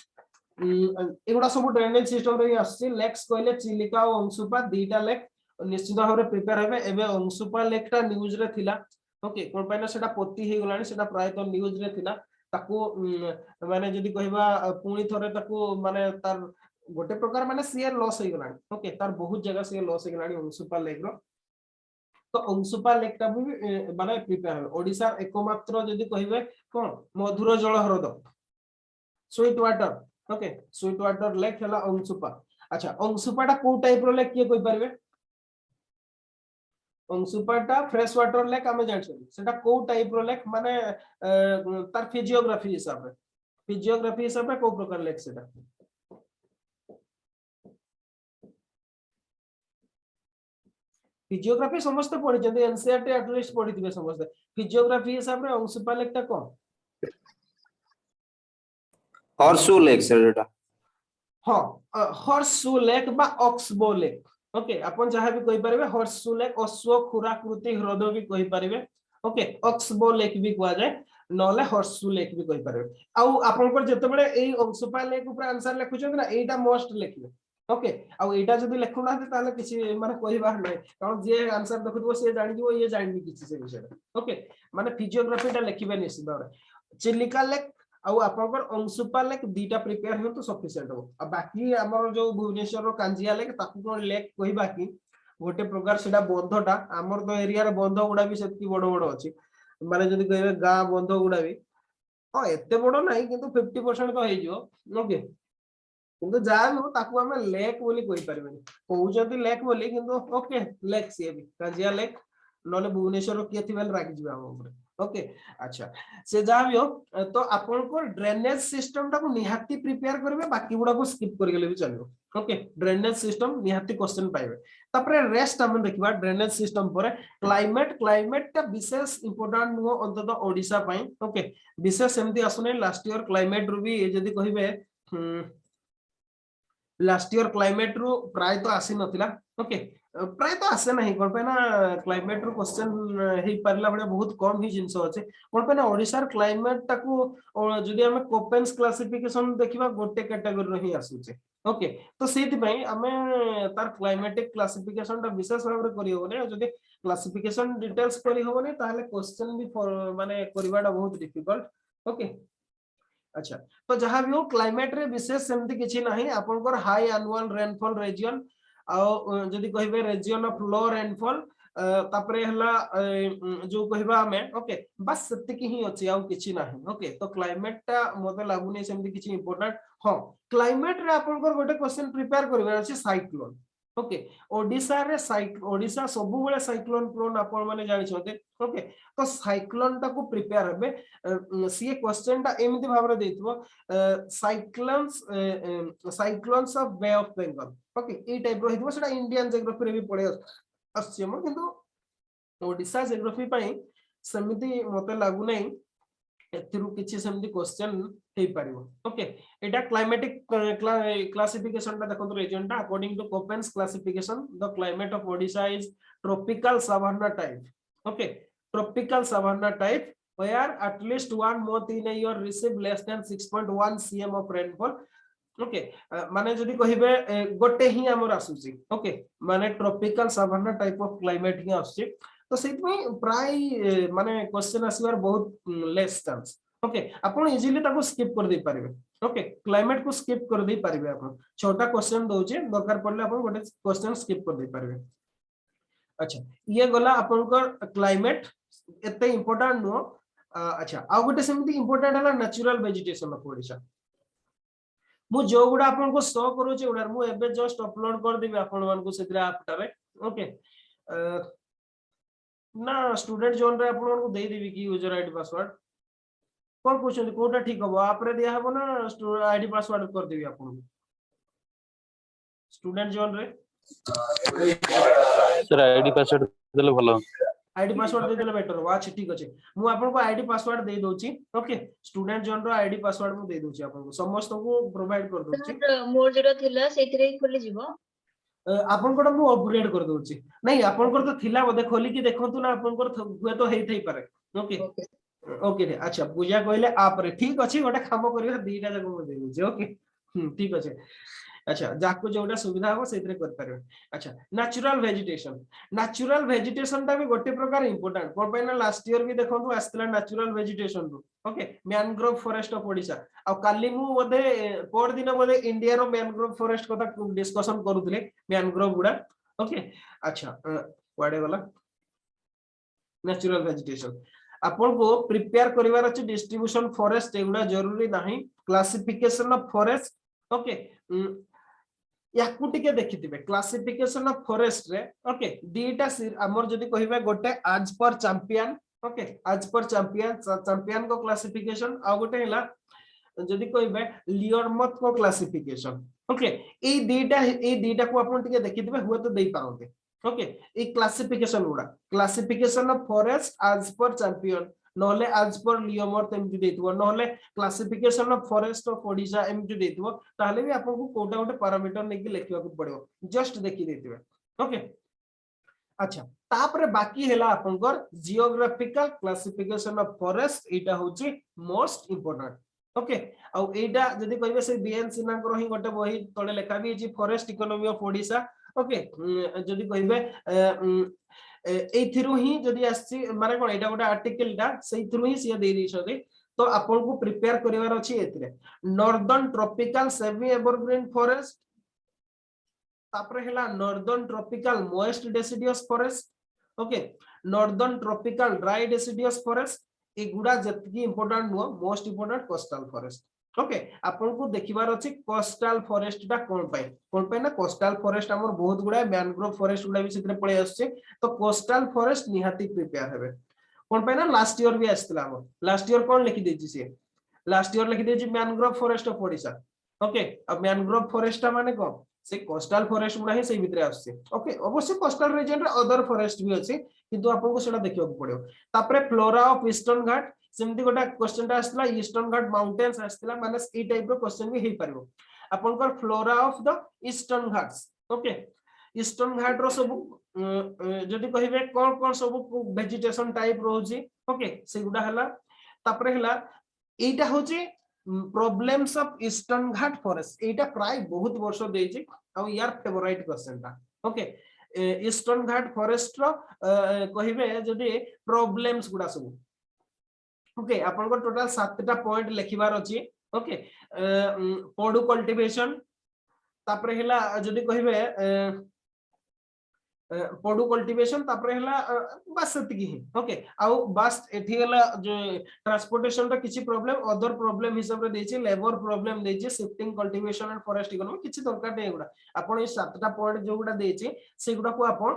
एगुडा सब ड्रेनेज सिस्टम रे आछि लेक्स कहले चिलिका और अंशुपा दीटा लेक निश्चित भाव रे प्रिपेयर हेबे एबे अंशुपा लेक टा न्यूज रे थिला ओके कोन पाइना सेटा पोती हे गलानी सेटा प्राय तो न्यूज रे थिला ताको माने जदी कहबा पुणी थरे ताको माने तार गोटे प्रकार माने शेयर लॉस हे गलानी ओके तार बहुत जगह शेयर लॉस हे गलानी अंशुपा लेक रो तो अंशुपा लेक टा भी माने प्रिपेयर हे ओडिसा एकमात्र जदी कहबे कोन मधुर जल ह्रद sweet water okay sweet water lake हला अंशुपा अच्छा अंशुपा टा को टाइप रो लेक के कोइ परबे अंशुपाटा फ्रेश वाटर लेक आमे जान सेटा को टाइप रो लेक माने तार फिजियोग्राफी हिसाब रे को प्रकार लेक सेटा फिजियोग्राफी समस्त पढि जंदे एनसीईआरटी एटलीस्ट पढि दिबे समस्त फिजियोग्राफी हिसाब रे अंशुपा लेक ता कोन हॉर्सू लेक सेटा हां हॉर्सू लेक बा ऑक्सबो लेक ओके अपन जहां भी कहि परबे हॉर्सू लेक अश्व खुराकृति ह्रद भी कहि परबे ओके ऑक्सबो लेक भी कुआ जाय नले हर्सु लेक भी कहि पारे आउ आपनकर जेतेबेले एई अंशुपा लेक ऊपर आंसर लिखुछन ना एटा मोस्ट लिखिबे ओके आउ एटा जदी लिखु ना ताले किछि माने कहिबार नै कारण जे आंसर देखुथबो से जानि दिबो ये जानि किछि से विषय ओके माने फिजियोग्राफी टा लिखिबे निश्चित भाबरे चिलिका लेक आउ आपनकर अंशुपा लेक दीटा प्रिपेयर हो तो सफिशिएंट हो आ बाकी हमर जो भुवनेश्वर रो कांजिया लेक ताकू कोन लेक कहिबा की गोटे प्रकार सेटा बंधटा हमर तो एरिया रे बंध गुडा भी सेति बड़ बड़ अछि माने जदी कहबे गां बंध गुडा भी हां एते बड़ नाही किंतु 50% तो हे जो ओके किंतु जा भी हो ताकू हमें लेक बोली कहि परबेनी कहउजती लेक बोली किंतु ओके लेक से भी कांजिया लेक नले भुवनेश्वर रो के थिबेल राखि जिबा हम ऊपर ओके अच्छा से जा भी हो तो आपन को ड्रेनेज सिस्टम टा को निहाती प्रिपेयर करबे बाकी गुडा को स्किप कर गेले भी चलियो ओके ड्रेनेज सिस्टम निहाती क्वेश्चन पाइबे तापरे रेस्ट हम देखिबा ड्रेनेज सिस्टम पर क्लाइमेट टा विशेष इंपोर्टेंट नो अंतत ओडिसा पई ओके विशेष एमती आसुने लास्ट ईयर क्लाइमेट रु भी जदी कहिबे लास्ट ईयर क्लाइमेट रु प्राय तो आसी नथिला ओके प्राय तो आसे नहीं कोन पे ना क्लाइमेट रु क्वेश्चन हे परला बडे बहुत कम ही जिंस अछि कोन पे ना ओडिसा र क्लाइमेट टाकू जदी हम कोपेन्स क्लासिफिकेशन देखिबा गोटे कैटेगरी रो ही आसुचे ओके तो सेति पई हमें तार क्लाइमेटिक क्लासिफिकेशन टा विशेष भाव रे करि होने जदी क्लासिफिकेशन डिटेल्स करि होने ताहले क्वेश्चन भी माने करबाडा बहुत डिफिकल्ट ओके अच्छा तो जहां भी हो क्लाइमेट रे विशेष सेमति किछि नाही आपनकर हाई एनुअल रेनफॉल रीजन आ जदी कहिबे रीजन ऑफ लो रेनफॉल तापरे हला जो कहबा हमें ओके बस सेतिकी ही अछि आ किछि नाही ओके तो क्लाइमेट ता मते लागुनी सेमति किछि इंपोर्टेंट हां क्लाइमेट रे आपनकर गोटे क्वेश्चन प्रिपेयर करबे अछि साइक्लोन ओके ओडिसा रे ओडिसा सबु बेले साइक्लोन प्रोन आपण माने जानि छते ओके तो साइक्लोन टा को प्रिपेयर हेबे सी क्वेश्चन टा एमिति भाबरे देथिबो cyclones of bay of Bengal okay ए टाइप रो हेथिबो सेटा इंडियन जियोग्राफी रे भी पढे आछिमो किंतु ओडिसा जियोग्राफी पई समिति मते लागु नै एथिरु किछि सेमति क्वेश्चन हे परिबो ओके एटा क्लाइमेटिक क्लासिफिकेशन ता देखंतु रीजन टा according to Koppen's classification the climate of Odisha is tropical savanna type okay tropical savanna type where at least one month in a year receive less than 6.1 cm of rainfall okay माने जदी कहिबे गोटे ही हमर आसुची okay माने tropical savanna type of climate ही आसुची तो सेति में प्राय माने क्वेश्चन आसीबार बहुत लेस चांस ओके आपण इजीली ताको स्किप कर दे पारिबे ओके क्लाइमेट को स्किप कर दे पारिबे आपण छोटा क्वेश्चन दोचे दरकार पड़ले आपण गोटे क्वेश्चन स्किप कर दे पारिबे अच्छा ये गला आपनकर क्लाइमेट एते इंपोर्टेंट नो अच्छा आ गोटे सेमति इंपोर्टेंट हला नेचुरल वेजिटेशन ऑफ ओडिशा मु जो गुडा आपन को शो करू छै उडा मु एबे जस्ट अपलोड कर देबे आपन मान को सेतरा आपटारे ओके ना स्टूडेंट जोन रे आपन को दे देबी की यूजर आईडी पासवर्ड कोन पूछन कोटा ठीक हो आप रे दिया हबो ना आईडी पासवर्ड कर देबी आपन स्टूडेंट जोन रे सर आईडी पासवर्ड देले भलो आईडी पासवर्ड दे देले बेटर हो अच्छा ठीक अछि मु आपन को आईडी पासवर्ड दे दोची ओके स्टूडेंट जोन रो आईडी पासवर्ड मु दे दोची आपन को समस्त को प्रोवाइड कर दोची सर मोर जेरो थिला सेतिरे खोली जिवो आपन कोड मु अपग्रेड कर दोची नहीं आपन को तो थिला बोधे खोली की देखंतु ना आपन को हुए तो हेइ थई पारे ओके ओके अच्छा पूजा कहले आप रे ठीक अछि गोटे काम करियो दीटा जको मु दे दोची ओके ठीक अछि अच्छा जाको जोटा सुविधा हो सेतरे कर पारे अच्छा नेचुरल वेजिटेशन ता भी गोटे प्रकार इंपोर्टेंट कोन पे ना लास्ट ईयर भी देखंतु आस्तला नेचुरल वेजिटेशन रो okay mangrove forest of Odisha आ काली मु बोधे पर दिन बोधे इंडिया रो मैनग्रोव फॉरेस्ट कथा डिस्कशन करूथले मैनग्रोव गुडा ओके अच्छा वाडे वाला नेचुरल वेजिटेशन अपन को प्रिपेयर करिवार अछि डिस्ट्रीब्यूशन फॉरेस्ट एगुडा जरूरी नाही क्लासिफिकेशन ऑफ फॉरेस्ट ओके याकू टिके देखिथिबे क्लासिफिकेशन ऑफ फॉरेस्ट रे ओके दीटा हमर जदी कहिबे गोटे आज पर चैंपियन ओके आज पर चैंपियन को क्लासिफिकेशन आ गोटे हला जदी कहिबे लियरमथ को क्लासिफिकेशन ओके ए दीटा को अपन टिके देखिथिबे हुए तो देई पारोते ओके ए क्लासिफिकेशन ऑफ फॉरेस्ट आज पर चैंपियन नहले आज पर लियरमथ एमति देथिबो नहले classification of forest of Odisha एमति देथिबो ताहले भी आपन को कोटा गोटे पैरामीटर नेकी लेखिबा को पड़ियो जस्ट देखि देथिबे ओके अच्छा तापरे बाकी हैला आपनकर जियोग्राफिकल क्लासिफिकेशन ऑफ फॉरेस्ट एटा होची मोस्ट इंपोर्टेंट ओके आ एटा जदी कहबे से बीएन सिन्हा को ही गोटे बही तळे लेखा भी जी forest economy of Odisha okay जदी कहबे एथिरु ही जदी आसी माने कोन एटा गोटे आर्टिकल टा सेथिरु ही सिया दे दी छथि तो आपन को प्रिपेयर करिवार अछि एथिरे northern tropical semi evergreen forest तापरे हैला northern tropical moist deciduous forest okay northern tropical dry deciduous forest एगुडा जतकी important no most important coastal forest okay आपन को देखिबार अछि कोस्टल फॉरेस्ट टा कोन पे ना कोस्टल फॉरेस्ट हमर बहुत गुडा मैनग्रोव फॉरेस्ट गुडा भी सितरे पळे आछे तो कोस्टल फॉरेस्ट निहाती प्रिपेयर हेबे कोन पे ना लास्ट ईयर भी आस्तला हमर लास्ट ईयर कोन लिखि देछि से लास्ट ईयर लिखि देछि mangrove forest of Odisha okay अब मैनग्रोव फॉरेस्ट माने कोन से कोस्टल फॉरेस्ट गुडा ही से भितरे आछे ओके अवश्य कोस्टल रीजन रे अदर फॉरेस्ट भी अछि किंतु आपन को सेटा देखियो पड़ियो तापरे फ्लोरा ऑफ ईस्टर्न घाट सेमति गोटा क्वेश्चन टा आस्तला ईस्टर्न घाट माउंटेन्स आस्तला माने ई टाइप रो क्वेश्चन भी हे पारिबो आपन को flora of the eastern Ghats okay eastern Ghat रो सब जदी कहिबे कोन कोन सब वेजिटेशन टाइप रहउची ओके से गुडा हला तापरे हला एटा होची problems of eastern Ghat forest एटा प्राय बहुत वर्ष देछि आ यार फेवरेट क्वेश्चन ता ओके ईस्टर्न घाट फॉरेस्ट रो कहिबे जदी प्रॉब्लम्स गुडा सब ओके आपन को टोटल 7टा पॉइंट लिखिबार अछि ओके पडु कल्टीवेशन तापरे हला जदी कहिबे पडु कल्टीवेशन तापरे हला बस सेतिकी ही ओके आउ बस एठी हला जो ट्रांसपोर्टेशन रा किछि प्रॉब्लम अदर प्रॉब्लम हिसाब रे देछि लेबर प्रॉब्लम देछि shifting cultivation and forest economy किछि दरकार नै गुडा आपण ए 7टा पॉइंट जो गुडा देछि से गुडा को आपण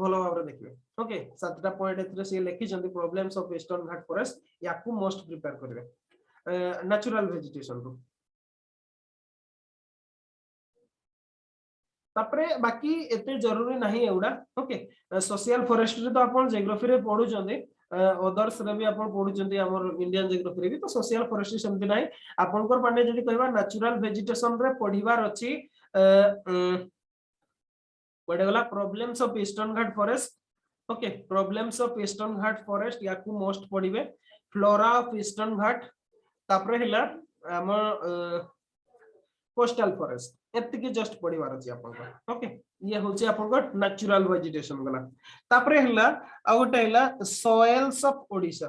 भलो भाबरे देखिबे ओके 7टा पॉइंट एथरे से लिखि जंदी problems of eastern Ghat forest याकू मोस्ट प्रिपेयर करबे नेचुरल वेजिटेशन रो तापरे बाकी एते जरूरी नाही एउडा ओके सोशल फॉरेस्ट्री तो आपण जियोग्राफी रे पढु जंदे अदर्स रे भी आपण पढु जंदे हमर इंडियन जियोग्राफी रे भी तो सोशल फॉरेस्ट्री समति नाही आपण को माने जदी कहबा नेचुरल वेजिटेशन रे पढिबार अछि बडे वाला problems of eastern Ghat forest okay problems of eastern Ghat forest याकू मोस्ट पढिबे फ्लोरा ऑफ ईस्टर्न घाट तापरे हिला हमर कोस्टल फॉरेस्ट एतिके जस्ट पढिबार अछि आपन को ओके ये होछि आपन को नेचुरल वेजिटेशन गला तापरे हला आ गोटे हला soils of Odisha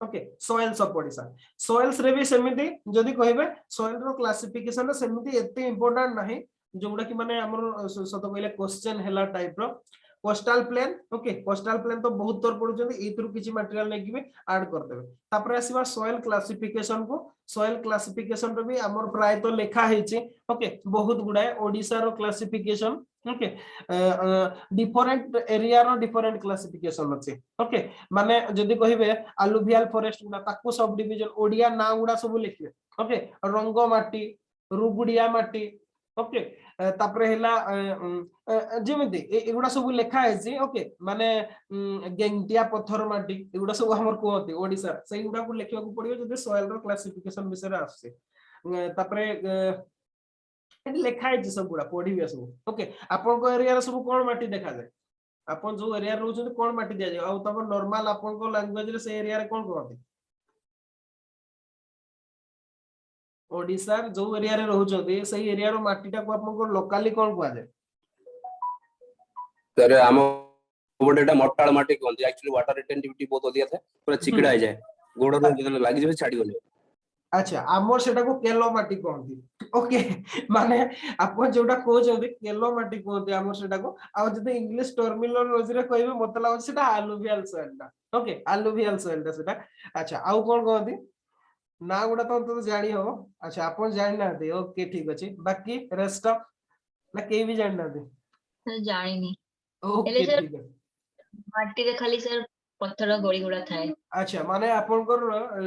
okay soils of Odisha soils रे भी सेमिति जदी कहबे सॉइल रो क्लासिफिकेशन रे सेमिति एते इंपोर्टेंट नाही जोगुडा कि माने हमर सत कहले क्वेश्चन हला टाइप रो coastal plain okay coastal plain तो बहुत तोर पडु जंदी एथरु किछि मटेरियल नै कि ऐड कर देबे तापर आसीबा सॉइल क्लासिफिकेशन को सॉइल क्लासिफिकेशन रो भी हमर प्राय तो लेखा हेछि ओके बहुत गुडाय ओडिसा रो क्लासिफिकेशन ओके डिफरेंट एरिया रो डिफरेंट क्लासिफिकेशन अछि ओके माने जदी कहिबे अलुवियल फॉरेस्ट गुडा ताकू सब डिवीजन ओडिया ना गुडा सब लिखिबे ओके रंग माटी रुगुडिया माटी ओके तापरे हला जेमिति एगुडा सब लेखा है ओके माने गेंटिया पत्थर माटी एगुडा सब हमर कोते ओडिसा सेही गुडा को लेखिया को पड़ियो जदि सॉइल रो क्लासिफिकेशन विषय आसे तापरे एटी लेखा है सब गुडा पढिबे सब ओके आपन को एरिया रो सब कोन माटी देखा जाय आपन जो एरिया रो रहउछन कोन माटी दिया जाय आ तब नॉर्मल आपन को लैंग्वेज रे से एरिया रे कोन कहते ओडिसा जो एरिया रे रहउछन सही एरिया रो माटीटा को आपन को लोकली कोन कहआ जाय तर हम गोडेटा मोटाळ माटी कोंती एक्चुअली वाटर रिटेंटिविटी बहुत अधिक था पूरा चिकड़ा जाय गोड़ रो जदे लागि जेबे छाडी गले अच्छा आमर सेटा को केलो माटी कहंती ओके माने आपन जोटा को जदि केलो माटी कहंती आमर सेटा को आ जदि इंग्लिश टर्मिनोलॉजी रे कहबे मतलब सेटा अलुवियल सॉइल ता ओके अलुवियल सॉइल ता सेटा अच्छा आउ कोन कहंती ना गुडा तो जानी हो अच्छा आपन जानि ना दे ओके ठीक अछि बाकी रेस्ट ऑफ ना के भी जानि ना दे सर जानिनी ओके सर ठीक है माटी रे खाली सर पत्थर गोड़ी गुडा थाए अच्छा माने आपन को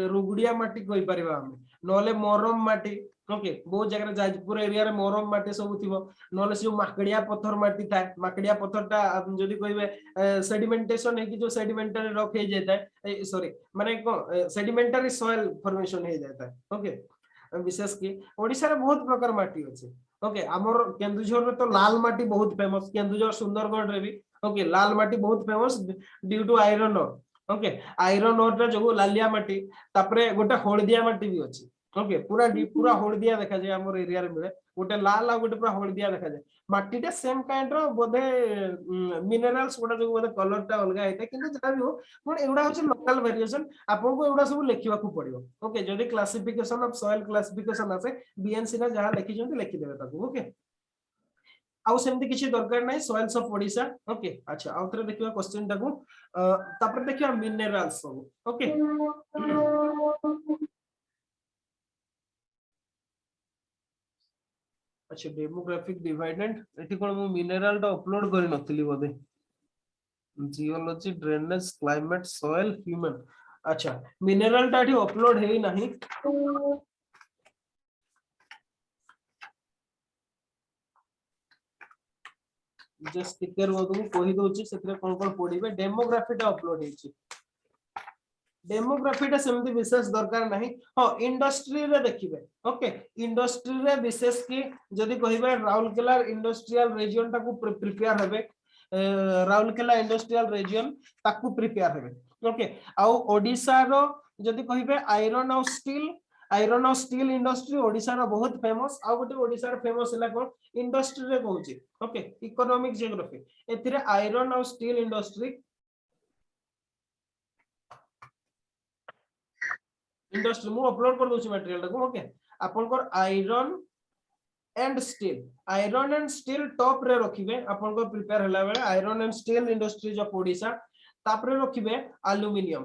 रुगुडिया माटी कहि परिबा हम नले मरम माटी ओके बहुत जगह जाजपुर एरिया रे मोरम माटी सब थिबो नले से माकड़िया पत्थर माटी था माकड़िया पत्थरटा जदि कहबे सेडिमेंटेशन है कि जो सेडिमेंटरी रॉक हे जाता है सॉरी माने को सेडिमेंटरी सॉइल फॉर्मेशन हे जाता है ओके विशेष की ओडिसा रे बहुत प्रकार माटी अछि ओके हमर केंदुझर रे तो लाल माटी बहुत फेमस केंदुझर सुंदरगढ़ रे भी ओके लाल माटी बहुत famous due to iron ore okay iron ore रे जो लालिया माटी तापरे गोटे हळदिया माटी भी अछि ओके पूरा पूरा हळदिया देखा जाय हमर एरिया रे मिले गोटे लाल आ गोटे पूरा हळदिया देखा जाय माटीटा सेम काइंड रो बोधे मिनरल्स गोटा जो बोधे कलर टा अलगा हेते किंतु जटा भी हो पण एडा होचे लोकल वेरिएशन आपन को एडा सब लेखिबा को पड़ियो ओके जदी क्लासिफिकेशन ऑफ सॉइल क्लासिफिकेशन आसे बीएनसी ना जहां लिखि जंती लिखि देबे ताको ओके आउ सेमती किछि दरकार नै सॉइल्स ऑफ ओडिशा ओके अच्छा आउ थरे देखिबा क्वेश्चन टाको तापर देखिबा मिनरल्स सब ओके अच्छा डेमोग्राफिक डिवाइडेंट एठी कोन मु मिनरल टा अपलोड करि नथिली बोधे geology drainage climate soil human अच्छा मिनरल टा एठी अपलोड हेई नाही जस्ट टिकर बोधु कहि दोछि सेतरे कोन पढिबे डेमोग्राफी टा अपलोड हेछि डेमोग्राफी टा सेमती विशेष दरकार नहीं हां इंडस्ट्री रे देखिबे ओके इंडस्ट्री रे विशेष की जदी कहिबे राउरकेला इंडस्ट्रियल रीजन टाकू प्रिपेयर हेबे राउरकेला इंडस्ट्रियल रीजन ताकू प्रिपेयर हेबे ओके आउ ओडिसा रो जदी कहिबे आयरन और स्टील इंडस्ट्री ओडिसा रो बहुत फेमस आ गोटे ओडिसा रो फेमस हला कोन इंडस्ट्री रे कहूची ओके इकोनॉमिक जियोग्राफी एथिरे आयरन और स्टील इंडस्ट्री मु अपलोड कर दोछि मटेरियल टाको ओके आपन को आयरन एंड स्टील टॉप रे रखिबे आपन को प्रिपेयर हला बेले iron and steel industries of Odisha तापरे रखिबे एल्युमिनियम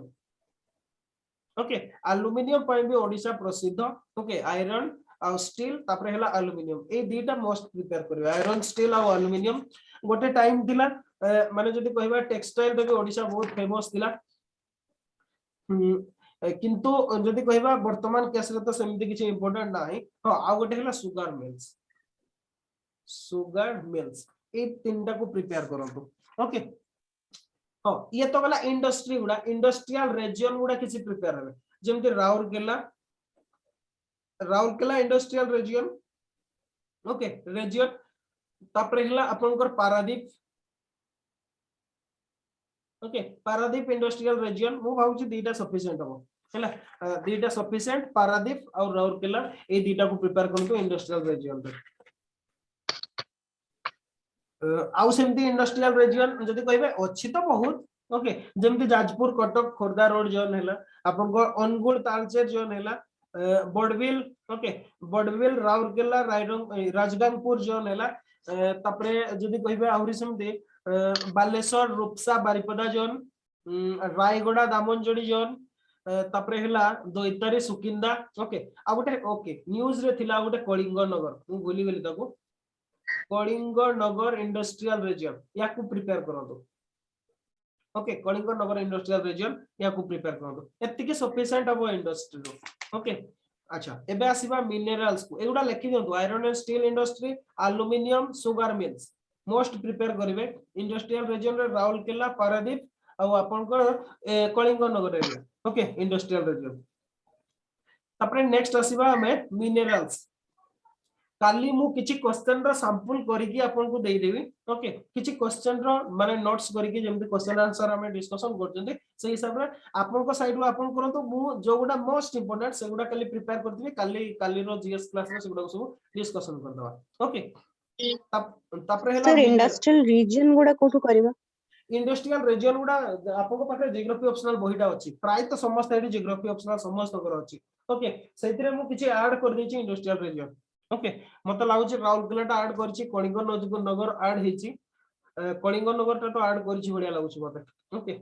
ओके एल्युमिनियम पय भी ओडिशा प्रसिद्ध ओके आयरन और स्टील तापरे हला एल्युमिनियम ए दीटा मोस्ट प्रिपेयर करबे आयरन स्टील और एल्युमिनियम गोटे टाइम दिला माने जदी कहबा टेक्सटाइल तो ओडिशा बहुत फेमस दिला किंतु जदी कहबा वर्तमान केस रे तो सेमति किछि इंपोर्टेंट नाही हां आ गोटे हला सुगर मिल्स ए तीनटा को प्रिपेयर करंतु ओके हां ये तो गला इंडस्ट्री गुडा इंडस्ट्रियल रीजन गुडा किछि प्रिपेयर हेबे जेमति Rourkela industrial region okay region तापरे हला आपनकर Paradip okay Paradip industrial region मु भाउची दीटा सफिशिएंट हो हैला दीटा सफिशिएंट पारादीप और राउरकेला ए दीटा को प्रिपेयर करंतु इंडस्ट्रियल रीजन पे आउ सेमती इंडस्ट्रियल रीजन जदी कहबे अछि तो बहुत okay जेमती Jajpur Cuttack Khurda road zone हैला आपन को अनगुल तालचेर जोन हैला बडविल ओके बडविल राउरकेला राजगंगपुर जोन हैला तापरे जदी कहबे आउरी सेमती बालेश्वर रूपसा बारिपदा जोन रायगड़ा दामनजोड़ी जोन तापरे हला दोइतारी सुकिंदा ओके आ गोटे ओके न्यूज रे थिला गोटे कलिंग नगर मु भूली गेली ताको कलिंग नगर इंडस्ट्रियल रीजन या को प्रिपेयर करंतो okay Kalinga Nagar industrial region या को प्रिपेयर करंतो एतिके सफिशिएंट अब इंडस्ट्री रो ओके अच्छा एबे आसीबा मिनरल्स को एगुडा लेखि दियंतु iron and steel industry aluminium sugar mills most prepare करिवे इंडस्ट्रियल रीजन रे राउरकेला पारादीप आ आपन को Kalinga Nagar area okay industrial region तापरे नेक्स्ट आसीबा हमें मिनरल्स काली मु किछि क्वेश्चन रो सैंपल करिकि आपन को देई देबी ओके किछि क्वेश्चन रो माने नोट्स करिकि जेमति क्वेश्चन आंसर हमें डिस्कशन करजंती से हिसाब रे आपन को साइड रो आपन करंतु मु जो गुडा मोस्ट इंपोर्टेंट से गुडा काली प्रिपेयर करथिबी काली रो जीएस क्लास रो से गुडा सब डिस्कशन कर दवा ओके तापरे हला सर इंडस्ट्रियल रीजन गुडा कोठु करबा इंडस्ट्रियल रीजन गुडा आपन को पाखे जियोग्राफी ऑप्शनल बहिटा अछि प्राय तो समस्त एडी जियोग्राफी ऑप्शनल समस्त कर अछि ओके सेतिरे मु किछि ऐड कर देछि इंडस्ट्रियल रीजन ओके मते लागुछि राउरकेला ऐड करछि कलिंग नगर ऐड हेछि कलिंग नगर ता तो ऐड करछि बढ़िया लागुछि मते ओके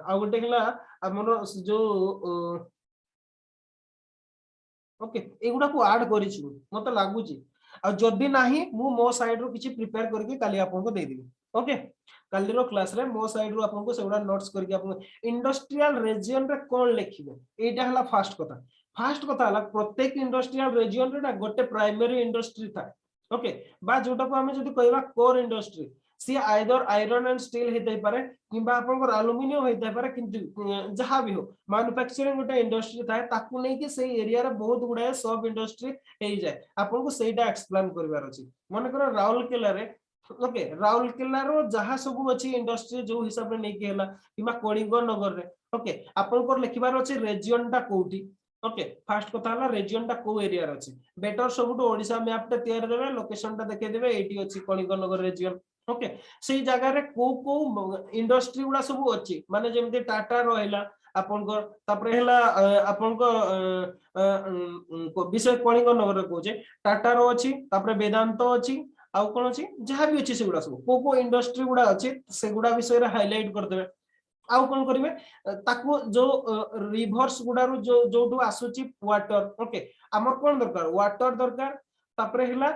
आ गोटे हला हमर जो ओके एगुडा को ऐड करछि मते लागुछि आ जदी नाही मु मो साइड रो किछि प्रिपेयर करके काली आपन को दे देबी ओके काली रो क्लास रे मो साइड रो आपन को सेगुडा नोट्स करके आपन इंडस्ट्रियल रीजन रे कोन लिखिबे एटा हला फर्स्ट फास्ट कथा हला प्रत्येक इंडस्ट्रियल रीजन रे ना गोटे प्राइमरी इंडस्ट्री था ओके बा जोटा को हमें जदी कहबा कोर इंडस्ट्री सी आइदर आयरन एंड स्टील हेतै पारे किबा आपनकर एल्युमिनियम हेतै पारे किंतु जहां भी हो मैन्युफैक्चरिंग गोटे इंडस्ट्री था ताकू नै कि सेही एरिया रे बहुत गुडा सब इंडस्ट्री हे जाय आपन को सेटा एक्सप्लेन करबार अछि मन कर राउरकेला रे ओके राउरकेला रो जहां सब अछि इंडस्ट्री जो हिसाब रे नै कि हला किबा कलिंग नगर रे ओके आपन को लिखबार अछि रीजन टा कोठी ओके फास्ट कथा हला रीजन टा को एरिया रे अछि बेटर सबटो ओडिसा मैप टा तैयार देबे लोकेशन टा देखे देबे एटी अछि कलिंग नगर रीजन ओके सेही जगह रे को इंडस्ट्री गुडा सब अछि माने जेमते टाटा रहला आपनकर तापर हला आपनकर विषय कलिंग नगर रे कहूचे टाटा रो अछि तापर वेदांत अछि आउ कोन अछि जहां भी अछि सेगुडा सब को इंडस्ट्री गुडा अछि सेगुडा विषय रे हाइलाइट कर देबे आउ कोन करिवे ताकू जो रिवर्स गुडारू जो जोटू आसुची वाटर ओके हमर कोन दरकार वाटर दरकार तापर हला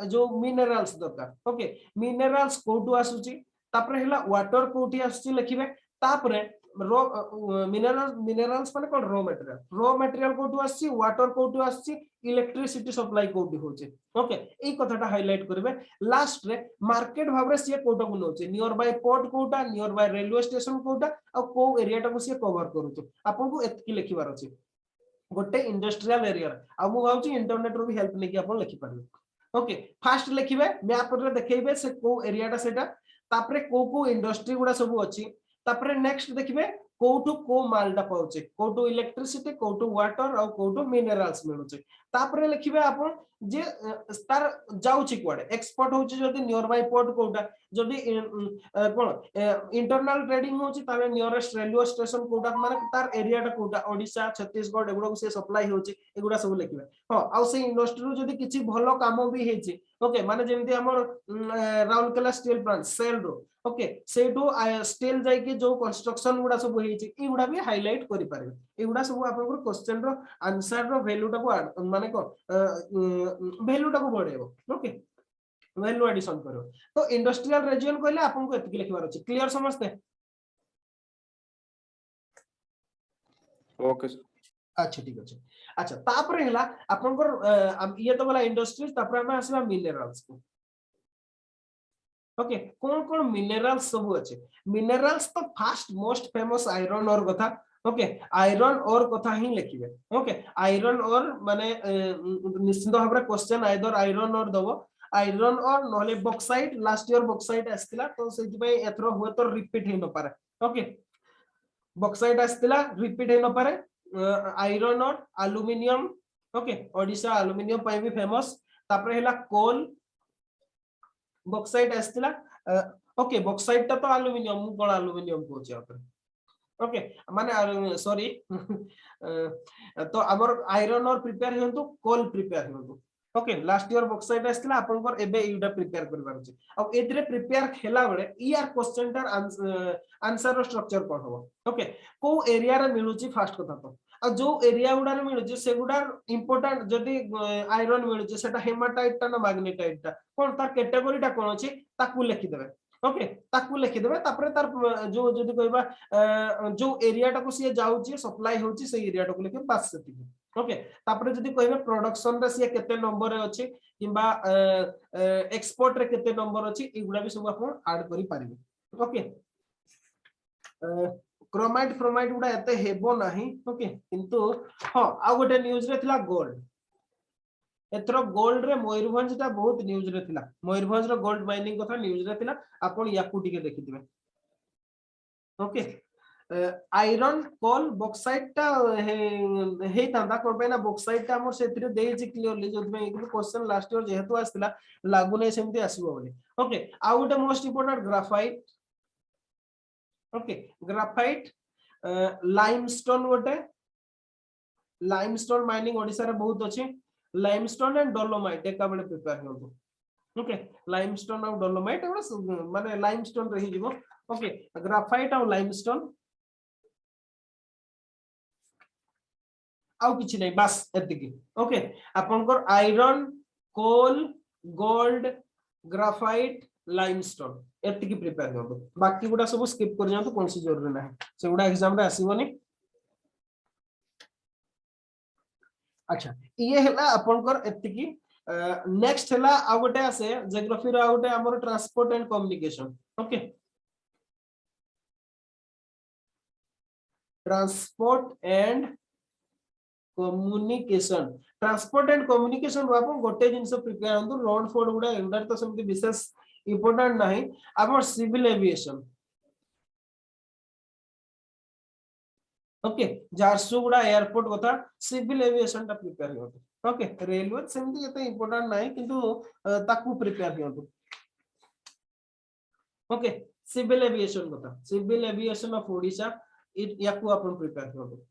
जो मिनरल्स दरकार ओके मिनरल्स कोटू आसुची तापर हला वाटर कोठी आसुची लिखिबे तापर रो मिनरल्स माने कोन रो मटेरियल कोटू आसुची वाटर कोटू आसुची इलेक्ट्रिसिटी सप्लाई कोटू होचे ओके ए कथाटा हाइलाइट करबे लास्ट रे मार्केट भाबरे से कोटा को नोचे नियर बाय पोर्ट कोटा नियर बाय रेलवे स्टेशन कोटा आ को एरिया टा को से कवर करूतो आपन को एतकी लिखिबार अछि गोटे इंडस्ट्रियल एरिया आ मु भाउची इंटरनेट रो भी हेल्प लेके आपन लिखि पारबे ओके फास्ट लिखिबे मैप रे देखैबे से को एरिया टा सेटा तापरे को इंडस्ट्री गुडा सब अछि तापरे नेक्स्ट देखिबे कोटू को मालटा पाउचे कोटू इलेक्ट्रिसिटी कोटू वाटर और कोटू मिनरल्स मिलुचे तापरे लिखिबे आपन जे स्टार जाउची कोडे एक्सपोर्ट होची जदी नियर बाय पोर्ट कोटा जदी कोन इंटरनल ट्रेडिंग होची तारे नियरेस्ट रेलवे स्टेशन कोटा माने तार एरिया टा कोटा ओडिसा छत्तीसगढ़ एगुडा से सप्लाई होची एगुडा सब लिखिबे हां आ से इंडस्ट्री रो जदी किछि भलो काम भी हेची ओके माने जेमति हमर Rourkela steel plant cell row okay सेटू steel जाय कि जो कंस्ट्रक्शन गुडा सब हेची ई गुडा भी हाइलाइट करि पारे एगुडा सब आपन क्वेश्चन रो आंसर रो वैल्यू टा को माने को वैल्यू टा को बढ़ेबो ओके वैल्यू एडिशन करो तो इंडस्ट्रियल रीजन कहले आपन को एतकी लिखबार अछि क्लियर समझते ओके अच्छा ठीक अछि अच्छा तापर हैला आपन को ये तो वाला इंडस्ट्रीज तापर हम आसबा मिनरल्स को ओके कोन कोन मिनरल्स सब अछि मिनरल्स तो फर्स्ट मोस्ट फेमस आयरन और कथा ओके आयरन और कथा ही लिखिबे ओके आयरन और माने निश्चित भाबरे क्वेश्चन आइदर आयरन और दबो आयरन और नहले बॉक्साइट लास्ट ईयर बॉक्साइट आस्तिला तो सेति भाई एथरो हुए तो रिपीट हे न पारे ओके बॉक्साइट आस्तिला रिपीट हे न पारे आयरन और एल्युमिनियम ओके ओडिसा एल्युमिनियम पय भी फेमस तापर हैला कोल बॉक्साइट आस्तिला ओके बॉक्साइट तो एल्युमिनियम मु कोन एल्युमिनियम कहूची आपन ओके माने सॉरी तो हमर आयरन और प्रिपेयर हेतु कोल प्रिपेयर हेतु ओके लास्ट ईयर बॉक्साइट आस्तिला आपन को एबे इडा प्रिपेयर करबार छै अब एतरे प्रिपेयर खेला बेले ई आर क्वेश्चन टर आंसर रो स्ट्रक्चर कोन हो ओके को एरिया रे मिलुची फास्ट कथा तो आ जो एरिया गुडा रे मिलुची से गुडा इंपोर्टेंट जदी आयरन मिलुची सेटा हेमाटाइट ता ना मैग्नेटाइट ता कोन तार कैटेगरी ता कोन अछि ताकू लिखि देबे ओके ताकू लिखि देबे तापर तार जो जदी कहबा जो एरिया टा को से जाउची सप्लाई होची से एरिया टा को लिखि बस सेति ओके तापर जदी कहबे प्रोडक्शन रे से केते नंबर रे अछि किबा एक्सपोर्ट रे केते नंबर अछि इगुडा भी सब आपण ऐड करि पारिबे ओके क्रोमाइट फ्रोमाइट गुडा एते हेबो नाही ओके किंतु हां आ गोटे न्यूज रे थिला गोल्ड एथरो गोल्ड रे मयूरभंज ता बहुत न्यूज रे थिला मयूरभंज रो गोल्ड माइनिंग कथा न्यूज रे थिला आपण याकू टिके देखि दिबे ओके आयरन कोल बॉक्साइट ता हे तांदा कोन पे ना बॉक्साइट ता हमर सेतिर देइ जे क्लियरली जद में इगु क्वेश्चन लास्ट ईयर जेहेतु आस्तिला लागु नै सेमति आसीबो बोली ओके आ गोटे most important graphite okay graphite limestone गोटे लाइमस्टोन माइनिंग ओडिसा रे बहुत अछि लाइमस्टोन एंड डोलोमाइट एका बेले प्रिपेयर होतो ओके लाइमस्टोन और डोलोमाइट एवडा माने लाइमस्टोन रही जीवो ओके ग्राफाइट और लाइमस्टोन आउ किछि नै बस एतिकी ओके आपनकर आयरन कोल गोल्ड ग्राफाइट लाइमस्टोन एतिकी प्रिपेयर करबो बाकी गुडा सब स्किप कर जांतो कोनसी जरूरी नाही से गुडा एग्जाम रे आसीबोनी अच्छा ये हैला आपनकर एतिकी नेक्स्ट हैला आ गोटे आसे जियोग्राफी रो आ गोटे हमर transport and communication okay transport and communication रो आपन गोटे जिंस प्रिपेयर हंतु रोड फोर्ड गुडा एंडर तो समति विशेष इंपोर्टेंट नाही हमर civil aviation okay Jharsuguda airport कथा सिविल एविएशन ता प्रिपेयर होतो ओके रेलवे सेमती एते इंपोर्टेंट नाही किंतु ताकू प्रिपेयर होतो ओके सिविल एविएशन कथा सिविल एविएशन ऑफ ओडिशा याकू अपन प्रिपेयर होतो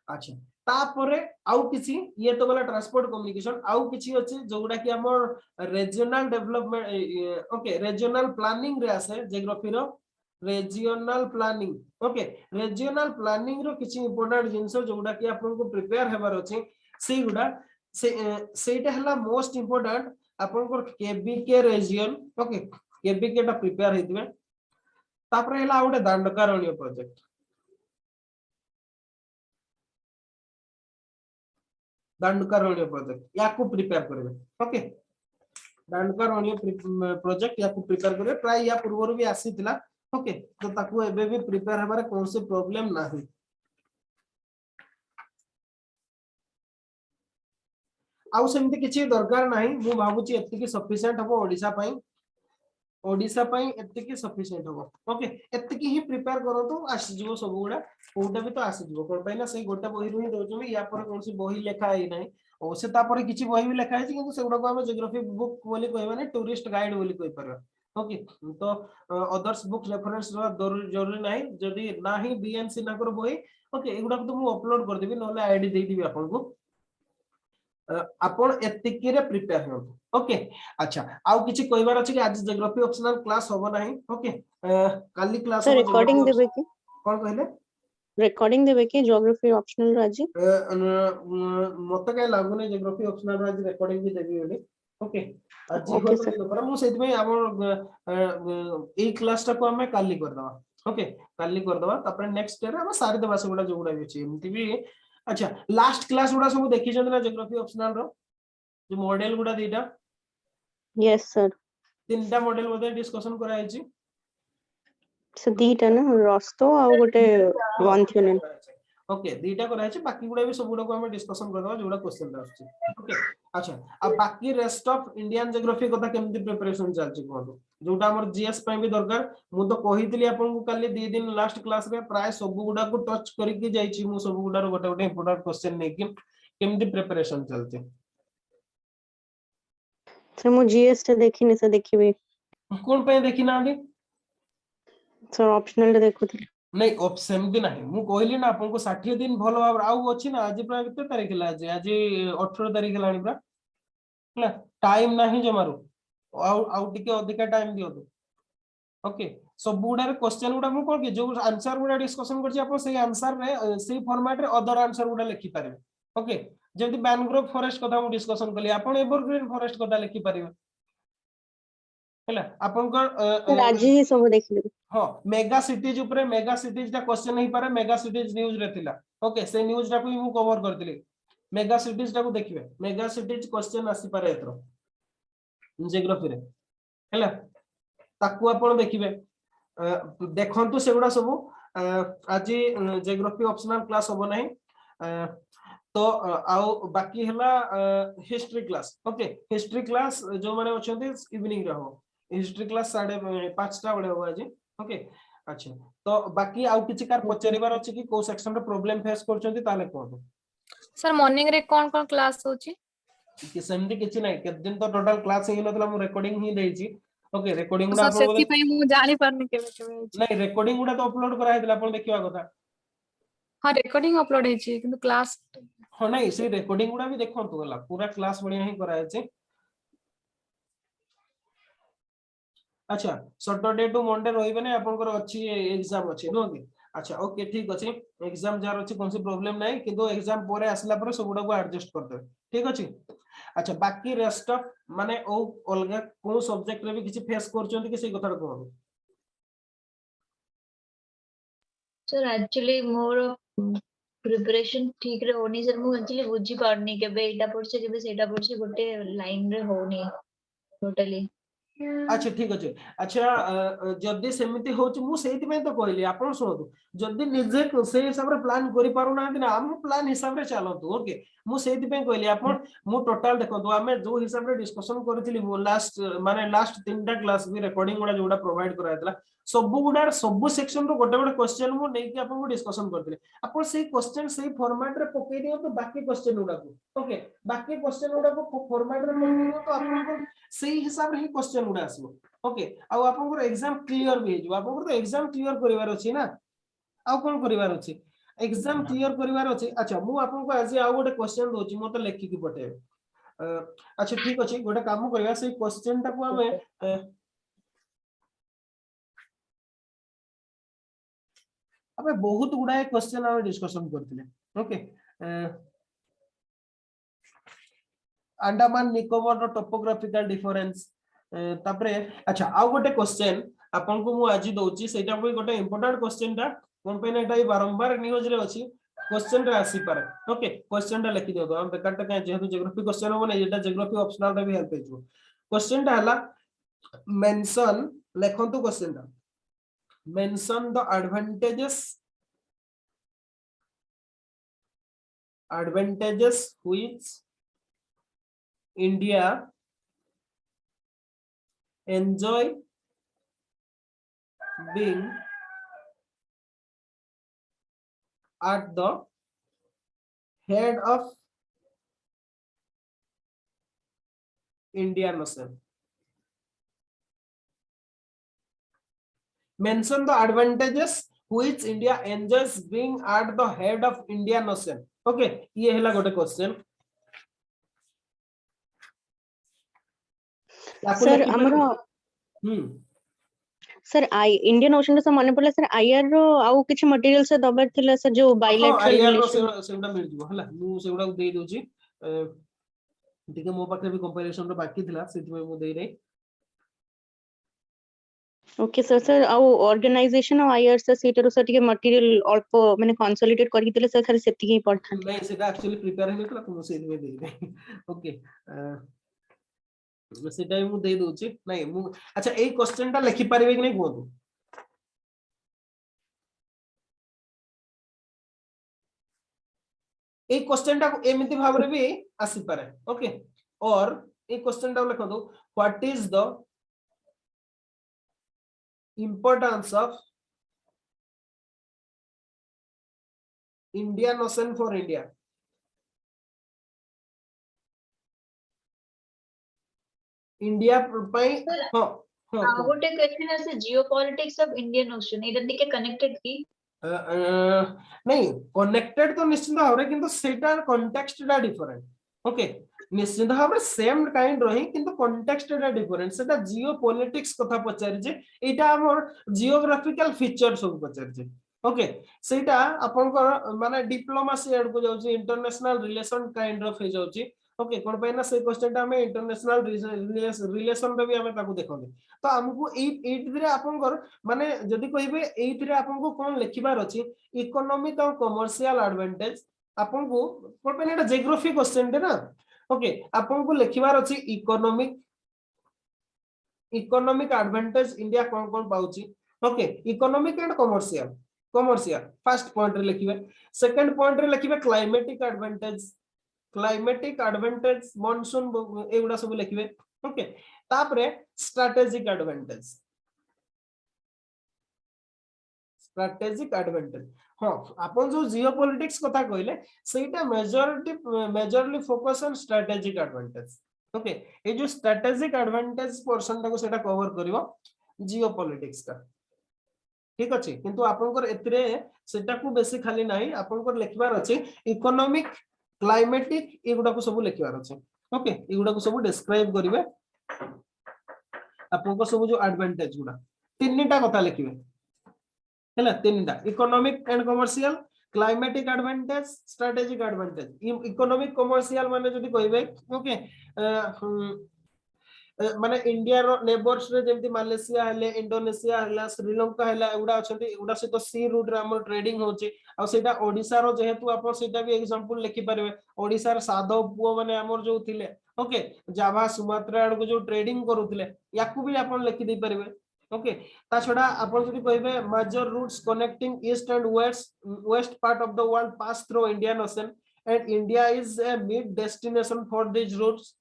अच्छा तापरे आउ किछि ये तो गला ट्रांसपोर्ट कम्युनिकेशन आउ किछि अछि जोगुडा कि हमर regional development okay regional planning रे आसे जियोग्राफी रो regional planning okay regional planning रो किछि इंपोर्टेंट जिंस जोगुडा कि आपन को प्रिपेयर हेबार अछि सेगुडा सेटा हला मोस्ट इंपोर्टेंट आपन को केबीके रीजन ओके केबीके टा प्रिपेयर हेतिबे तापरे हला ओडे दंडकारण्य प्रोजेक्ट दंडकारण्य प्रोजेक्ट याकू प्रिपेयर करबे ओके दंडकारण्य प्रोजेक्ट याकू प्रिपेयर करबे प्राय या पूर्व भी आसीतिला ओके तो ताकू एबे भी प्रिपेयर हमारे कौन से प्रॉब्लम नाही आउ सेमति किछि दरकार नाही मु भाबुची एतिकी सफिशिएंट हबो ओडिशा पई एतिकी सफिशिएंट हबो ओके एतिकी ही प्रिपेयर करतो आसी जीवो सब गुडा कोटा भी तो आसी जीवो कोन पई ना से गोटा बही रही दोजमी या पर कोन से बही लेखा आइ नाही ओ से ता पर किछि बही भी लेखा है किंतु सेगुडा को हम जियोग्राफी बुक बोली कहबा ने टूरिस्ट गाइड बोली कहि परबा ओके तो अदर्स बुक रेफरेंस जरूरी नाही जदी नाही बीएनसी ना कर बही ओके एगुडा तो मु अपलोड कर देबी नले आईडी दे दिबी आपन को आपण एतिकी रे प्रिपेयर हो ओके अच्छा आउ किछि कहबार अछि कि आज जियोग्राफी ऑप्शनल क्लास होबो नाही ओके काली क्लास सर रिकॉर्डिंग देबे की कोन कहले रिकॉर्डिंग देबे की ज्योग्राफी ऑप्शनल राजी मते काय लागुने जियोग्राफी ऑप्शनल राजी रिकॉर्डिंग भी देबी बोली ओके आज ओके होतो सर पर मु सेति में हमर ए क्लास टा को हमें काली कर दवा ओके काली कर दवा तापर नेक्स्ट डे रे हम सारी देबा से गुडा जोगुडा भी अछि एमती भी अच्छा लास्ट क्लास गुडा सब देखि जंद ना जियोग्राफी ऑप्शनल रो जो मॉडल गुडा दीटा यस सर तीनटा मॉडल मध्ये डिस्कशन करा आइछि सर दीटा ना रस्तो आ गोटे वंथ्युनल ओके दीटा करा आइछि बाकी गुडा भी सब गुडा को हम डिस्कशन कर दवा जोडा क्वेश्चन आछि ओके अच्छा अब बाकी रेस्ट ऑफ इंडियन जियोग्राफी कथा केमति प्रिपरेशन चलछि कोन जोटा हमर जीएस पय भी दरकार मु तो कहितली आपन को काली 2 दिन लास्ट क्लास रे प्राय सब गुडा को टच करिकि जाइछि मु सब गुडा रो गोटे गोटे इंपोर्टेंट क्वेश्चन नै कि केमति प्रिपरेशन चलछि सर मु जीएस टा देखिनि से देखिबे कोन पे देखि ना आबे सर ऑप्शनल टा देखुथि नहीं ऑप्शन भी नहीं मु कहली ना आपन को 60 दिन भलो आउ अछि ना आज प्राय केते तारीख ला आज 18 तारीख लानी प्रा हला टाइम नाही जमारो आउ टिके अधिका टाइम दियो तो ओके सब गुडा रे क्वेश्चन गुडा मु कोन के जो आंसर गुडा डिस्कशन करछि आपन से आंसर रे से फॉर्मेट रे अदर आंसर गुडा लिखि पारे ओके जेंति मैनग्रोव फॉरेस्ट कथा मु डिस्कशन कली आपन एवरग्रीन फॉरेस्ट कथा लिखि पारिबे हला आपन को राजी ही सब देखिले हां मेगा सिटीज ऊपर मेगा सिटीज ता क्वेश्चन नहीं पारे मेगा सिटीज न्यूज रे थिला ओके से न्यूज ता को मु कवर करतिली मेगा सिटीज ता को देखिबे मेगा सिटीज क्वेश्चन आसी पारे एतरो जियोग्राफी रे हला ताकू आपण देखिबे देखंतु सेगुडा सब आज जियोग्राफी ऑप्शनल क्लास होबो नाही तो आउ बाकी हला history class okay history class जो माने अछंती इवनिंग रे हो हिस्ट्री क्लास 5:30 टा बडे हो आज ओके अच्छा तो बाकी आउ किछि कार पचरिबार अछि कि को सेक्शन रे प्रॉब्लम फेस करछंती ताले कोन सर मॉर्निंग रे कोन कोन क्लास होची कि सेमती किछि नै के दिन तो टोटल क्लास ही नतला मु रिकॉर्डिंग ही देछि ओके रिकॉर्डिंग गुडा सर सेति पई मु जानि परनी केबे केबे नै रिकॉर्डिंग गुडा तो अपलोड करा हेतला आपण देखिबा कथा हां रिकॉर्डिंग अपलोड हेची किंतु क्लास हां नै से रिकॉर्डिंग गुडा भी देखंतु गला पूरा क्लास बढ़िया ही करा हेछि अच्छा सैटरडे टू मंडे रहिबे नै आपनकर अछि एग्जाम अछि नो कि अच्छा ओके ठीक अछि एग्जाम जार अछि कोन से प्रॉब्लम नै किंतु एग्जाम परे आसला परे सबुडा को एडजस्ट कर दे ठीक अछि अच्छा बाकी रेस्ट ऑफ माने ओ अलगा को सब्जेक्ट रे भी किछि फेस करछंती कि से कथा को सर एक्चुअली मोर प्रिपरेशन ठीक रे होनी सर मु एक्चुअली बुझी पारनी केबे एटा पड़छे केबे सेटा पड़छे गोटे लाइन रे होनी टोटली अच्छा ठीक अच्छे अच्छा जदि सेमिति होची मु सेति में तो कहली आपण सुनतु जदि निजे से हिसाब रे प्लान करि पारु ना दिन हम प्लान हिसाब रे चलतु ओके मु सेति में कहली आपण मु टोटल देखो हमें जो हिसाब रे डिस्कशन करथिली लास्ट माने लास्ट तीनटा क्लास भी रिकॉर्डिंग गुडा जोडा प्रोवाइड करायतला सब गुडा सब सेक्शन रो गोटे गोटे क्वेश्चन मु नै कि आपन को डिस्कशन करथिले आपण से क्वेश्चन से फॉर्मेट रे पकई दियो तो बाकी क्वेश्चन गुडा को ओके बाकी क्वेश्चन गुडा को फॉर्मेट रे पकई दियो तो आपन को सेही हिसाब रे ही क्वेश्चन गुडा आसबो ओके आ आपन को एग्जाम क्लियर भी हेजो आपन को तो एग्जाम क्लियर करिवार अछि ना आ कोन करिवार अछि एग्जाम क्लियर करिवार अछि अच्छा मु आपन को आज आ गोटे क्वेश्चन दोछि मते लेखि कि पठेबे अच्छा ठीक अछि गोटे काम करिवा से क्वेश्चन टा को हमें अबे बहुत गुडाए क्वेश्चन हम डिस्कशन करथिले okay Andaman Nicobar topographical difference तापरे अच्छा आ गोटे क्वेश्चन आपन को मु आज दोछि सेटा भी गोटे इंपोर्टेंट क्वेश्चन ता कोन पे एटा बारंबार न्यूज रे अछि क्वेश्चन रे आसी पारे ओके क्वेश्चन ता लिखि दियो हम बेकार ता जेहेतु ज्योग्राफी क्वेश्चन हो नै एटा ज्योग्राफी ऑप्शनल रे भी हेल्प हेजो क्वेश्चन ता हला मेंशन लेखंतु क्वेश्चन ता mention the advantages which India enjoy being at the head of Indian Ocean. Mention the advantages which India enjoys being at the head of Indian Ocean. Okay, ये हैला गोटे question sir हमरो sir I Indian ocean से मन पड़ला sir IR रो आउ किछ material से दबर थिला सर जो बायलैटरल रिलेशन सेउडा मिल जिवो हला मु सेउडा देई दोची ठीक है मो पाखे भी कंपैरिजन रो बाकी थिला सेति में मु देई रे ओके सर सर आउ ऑर्गेनाइजेशन ऑफ आईआर से सीटर सर टिके मटेरियल अल्प माने कंसोलिडेट करके दिले सर खाली सेति ही पढ़थान नहीं सेटा एक्चुअली प्रिपेयर हेतला तो मु सेति में देई रे ओके सेटा मु देई दोची नहीं मु अच्छा ए क्वेश्चन ता लिखि पारिबे कि नहीं कोदु ए क्वेश्चन ता एमिति भाबरे भी आसी पारे ओके और ए क्वेश्चन ता लिखो दो what is the importance of Indian Ocean for India India पई हां हां गोटे क्वेश्चन है जियोपॉलिटिक्स ऑफ इंडियन ओशन एटा दिके कनेक्टेड की नहीं कनेक्टेड तो निश्चित भाव किंतु सेटा कॉन्टेक्स्ट दा डिफरेंट ओके निश्चित भाव सेम काइंड रही किंतु कॉन्टेक्स्ट दा डिफरेंट सेटा जियोपॉलिटिक्स कथा पचारि जे एटा हमर जियोग्राफिकल फीचर सब पचारि जे ओके सेटा आपन को माने डिप्लोमेसी एड को जाउची इंटरनेशनल रिलेशन काइंड ऑफ हे जाउची ओके कोन पे ना से क्वेश्चन ता हमें इंटरनेशनल रिलेशन पे भी हमें ताको देखोगे तो हमको एट रे आपन को माने जदी कहिबे एट रे आपन को कोन लिखिबार अछि इकोनॉमिक और कमर्शियल एडवांटेज आपन को कोन पे ना ज्योग्राफी क्वेश्चन दे ना ओके आपन को लिखिबार अछि इकोनॉमिक एडवांटेज इंडिया कोन कोन पाउची okay economic and commercial first point रे लिखिबे सेकंड पॉइंट रे लिखिबे क्लाइमेटिक एडवांटेज मॉनसून एगुडा सब लिखिबे ओके तापरे स्ट्रेटेजिक एडवांटेज हां आपन जो जियोपॉलिटिक्स कथा कहले सेटा majorly focus on strategic advantage okay ए जो स्ट्रेटेजिक एडवांटेज पोर्शन टाको सेटा कवर करिवो जियोपॉलिटिक्स का ठीक अछि किंतु आपन को एतरे सेटा को बेसी खाली नाही आपन को लिखबार अछि इकोनॉमिक क्लाइमेटिक एगुडा को सब लिखबार अछि ओके एगुडा को सब डिस्क्राइब करिवे आपन को सब जो एडवांटेज गुडा तीनटा कथा लिखिबे हैला तीनटा economic and commercial climatic advantage strategic advantage economic commercial माने जदी कहिबे ओके माने इंडिया रो नेबर्स रे जेमति मालेशिया हले इंडोनेशिया हला श्रीलंका हला एगुडा अछंती एगुडा से तो सी रूट रे हमर ट्रेडिंग होची आ सेटा ओडिसा रो जेहेतु आपण सेटा भी एग्जांपल लिखि परबे ओडिसा रो साधव पुओ माने हमर जो थिले ओके जावा सुमात्रा को जो ट्रेडिंग करूथिले याकू भी आपण लिखि दे परबे ओके ता छडा आपण जदी कहबे major routes connecting east and west part of the world pass through Indian ocean and India is a mid destination for this routes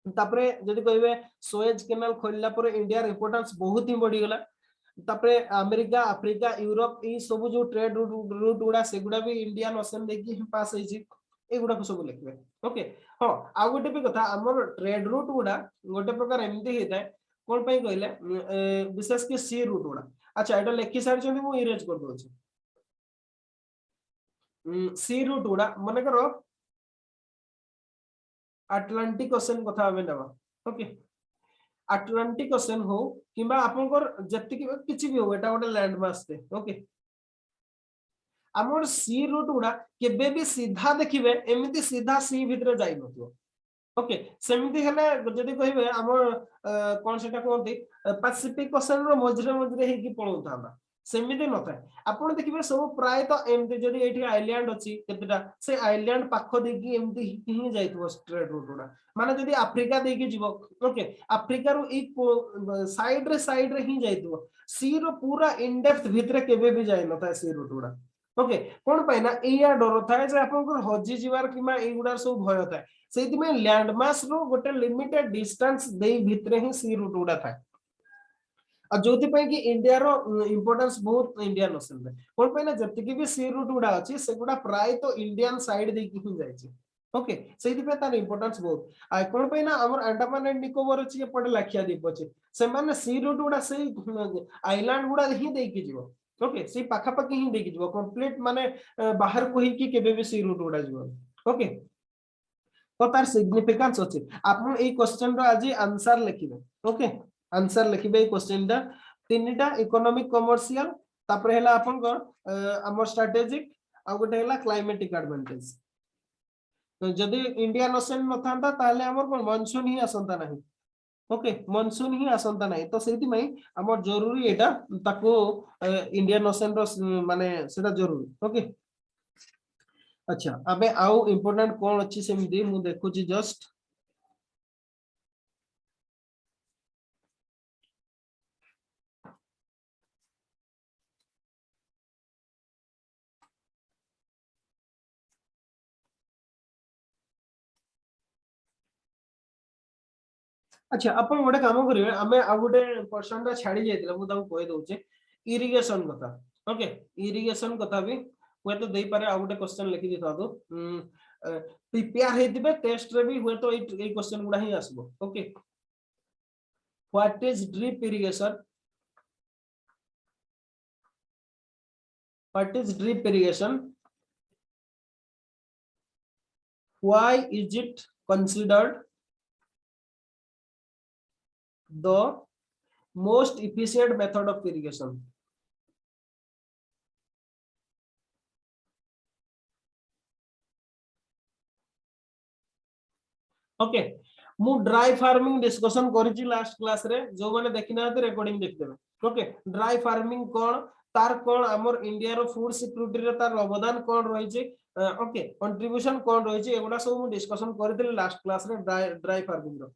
तापरे जदी कहबे सुएज कैनाल खोलला पर इंडिया रो इंपोर्टेंस बहुत ही बढ़ी गला तापरे अमेरिका अफ्रीका यूरोप ई सब जो ट्रेड रूट गुडा सेगुडा भी इंडियन ओशन देखि पास होइछि एगुडा को सब लिखबे ओके हां आ गोटे भी कथा हमर ट्रेड रूट गुडा गोटे प्रकार एमती हेताय कोन पई कहले विशेष के सी रूट गुडा अच्छा एटा लेखि सार छथि मु इरेज कर दो छी सी रूट गुडा माने करो अटलांटिक ओशन कथा हबे नबा ओके अटलांटिक ओशन हो किबा आपनकर जति किछि भी हो एटा गोटे लैंड मास ते ओके हमर सी रूट गुडा केबे भी सीधा देखिबे एमिति सीधा सी भितरे जाई नथियो ओके सेमिति हेले जदी कहिबे हमर कोन सेटा कोनती पैसिफिक ओशन रो मझरे मझरे हे की पळौताबा सेमिति नथाय आपण देखिबे सब प्राय तो एमति जदी एठी आइलैंड अछि केतेटा से आइलैंड पाखो देकी एमति ही जाइतबो स्ट्रेट रूट गुडा माने जदी अफ्रीका देकी जीवो ओके अफ्रीका रो ई साइड रे ही जाइतबो सी रो पूरा इन डेप्थ भितरे केबे भी जाय नथाय सी रूट गुडा ओके कोन पाई ना एया डर थाए जे आपन हजी जीवार किमा एगुडा सब भय थाए सेति में लैंड मास रो गोटे लिमिटेड डिस्टेंस देई भितरे ही सी रूट गुडा थाए आ जोति पई कि इंडिया रो इंपोर्टेंस बहुत इंडियन ओशन रे कोन पाई ना जति कि भी सी रूट गुडा अछि सेगुडा प्राय तो इंडियन साइड दे कि ही जाय छै ओके सेति पे तार इंपोर्टेंस बहुत आ कोन पाई ना हमर अंडमान एंड निकोबार अछि पडे लाखिया द्वीप अछि से माने सी रूट गुडा से आइलैंड गुडा ही दे कि जीवो ओके सी पाखा पाखी ही दे कि जीवो कंप्लीट माने बाहर को ही कि केबे भी सी रूट गुडा जीवो ओके तो तार सिग्निफिकेंस अछि आपन ए क्वेश्चन रो आज आंसर लिखिबे ओके आंसर लिखिबे क्वेश्चन दा तीनटा इकोनॉमिक कमर्शियल तापर हैला आपन को हमर स्ट्रेटेजिक आ गोटे हैला क्लाइमेटिक एडवांटेज तो जदी इंडियन ओशन न थांता ताले हमर कोन मानसून ही आसंता नाही ओके मानसून ही आसंता नाही तो सेति मई हमर जरूरी एटा ताको इंडियन ओशन रो माने सेटा जरूरी ओके अच्छा अबे आउ इंपोर्टेंट कोन अछि सेमिदी मु देखु छी जस्ट अच्छा अपन गोटे काम करिवे हमें आ गोटे पर्सन रा छाडी जायतिला मु ताको कहि दउचे इरिगेशन कथा ओके इरिगेशन कथा भी हुए तो देई पारे आ गोटे क्वेश्चन लिखि दिथा दो प्रिपेयर हेतिबे टेस्ट रे भी हुए तो ए क्वेश्चन गुडा ही आसबो okay what is drip irrigation what is drip irrigation why is it considered the most efficient method of irrigation okay मु ड्राई फार्मिंग डिस्कशन करिछि लास्ट क्लास रे जो माने देखिना त रिकॉर्डिंग देख देबे ओके ड्राई फार्मिंग कोन तार कोन हमर इंडिया रो फूड सिक्योरिटी रे तार अवदान कोन रहि छै ओके कंट्रीब्यूशन कोन रहि छै एगुडा सब मु डिस्कशन करथिले लास्ट क्लास रे ड्राई फार्मिंग रो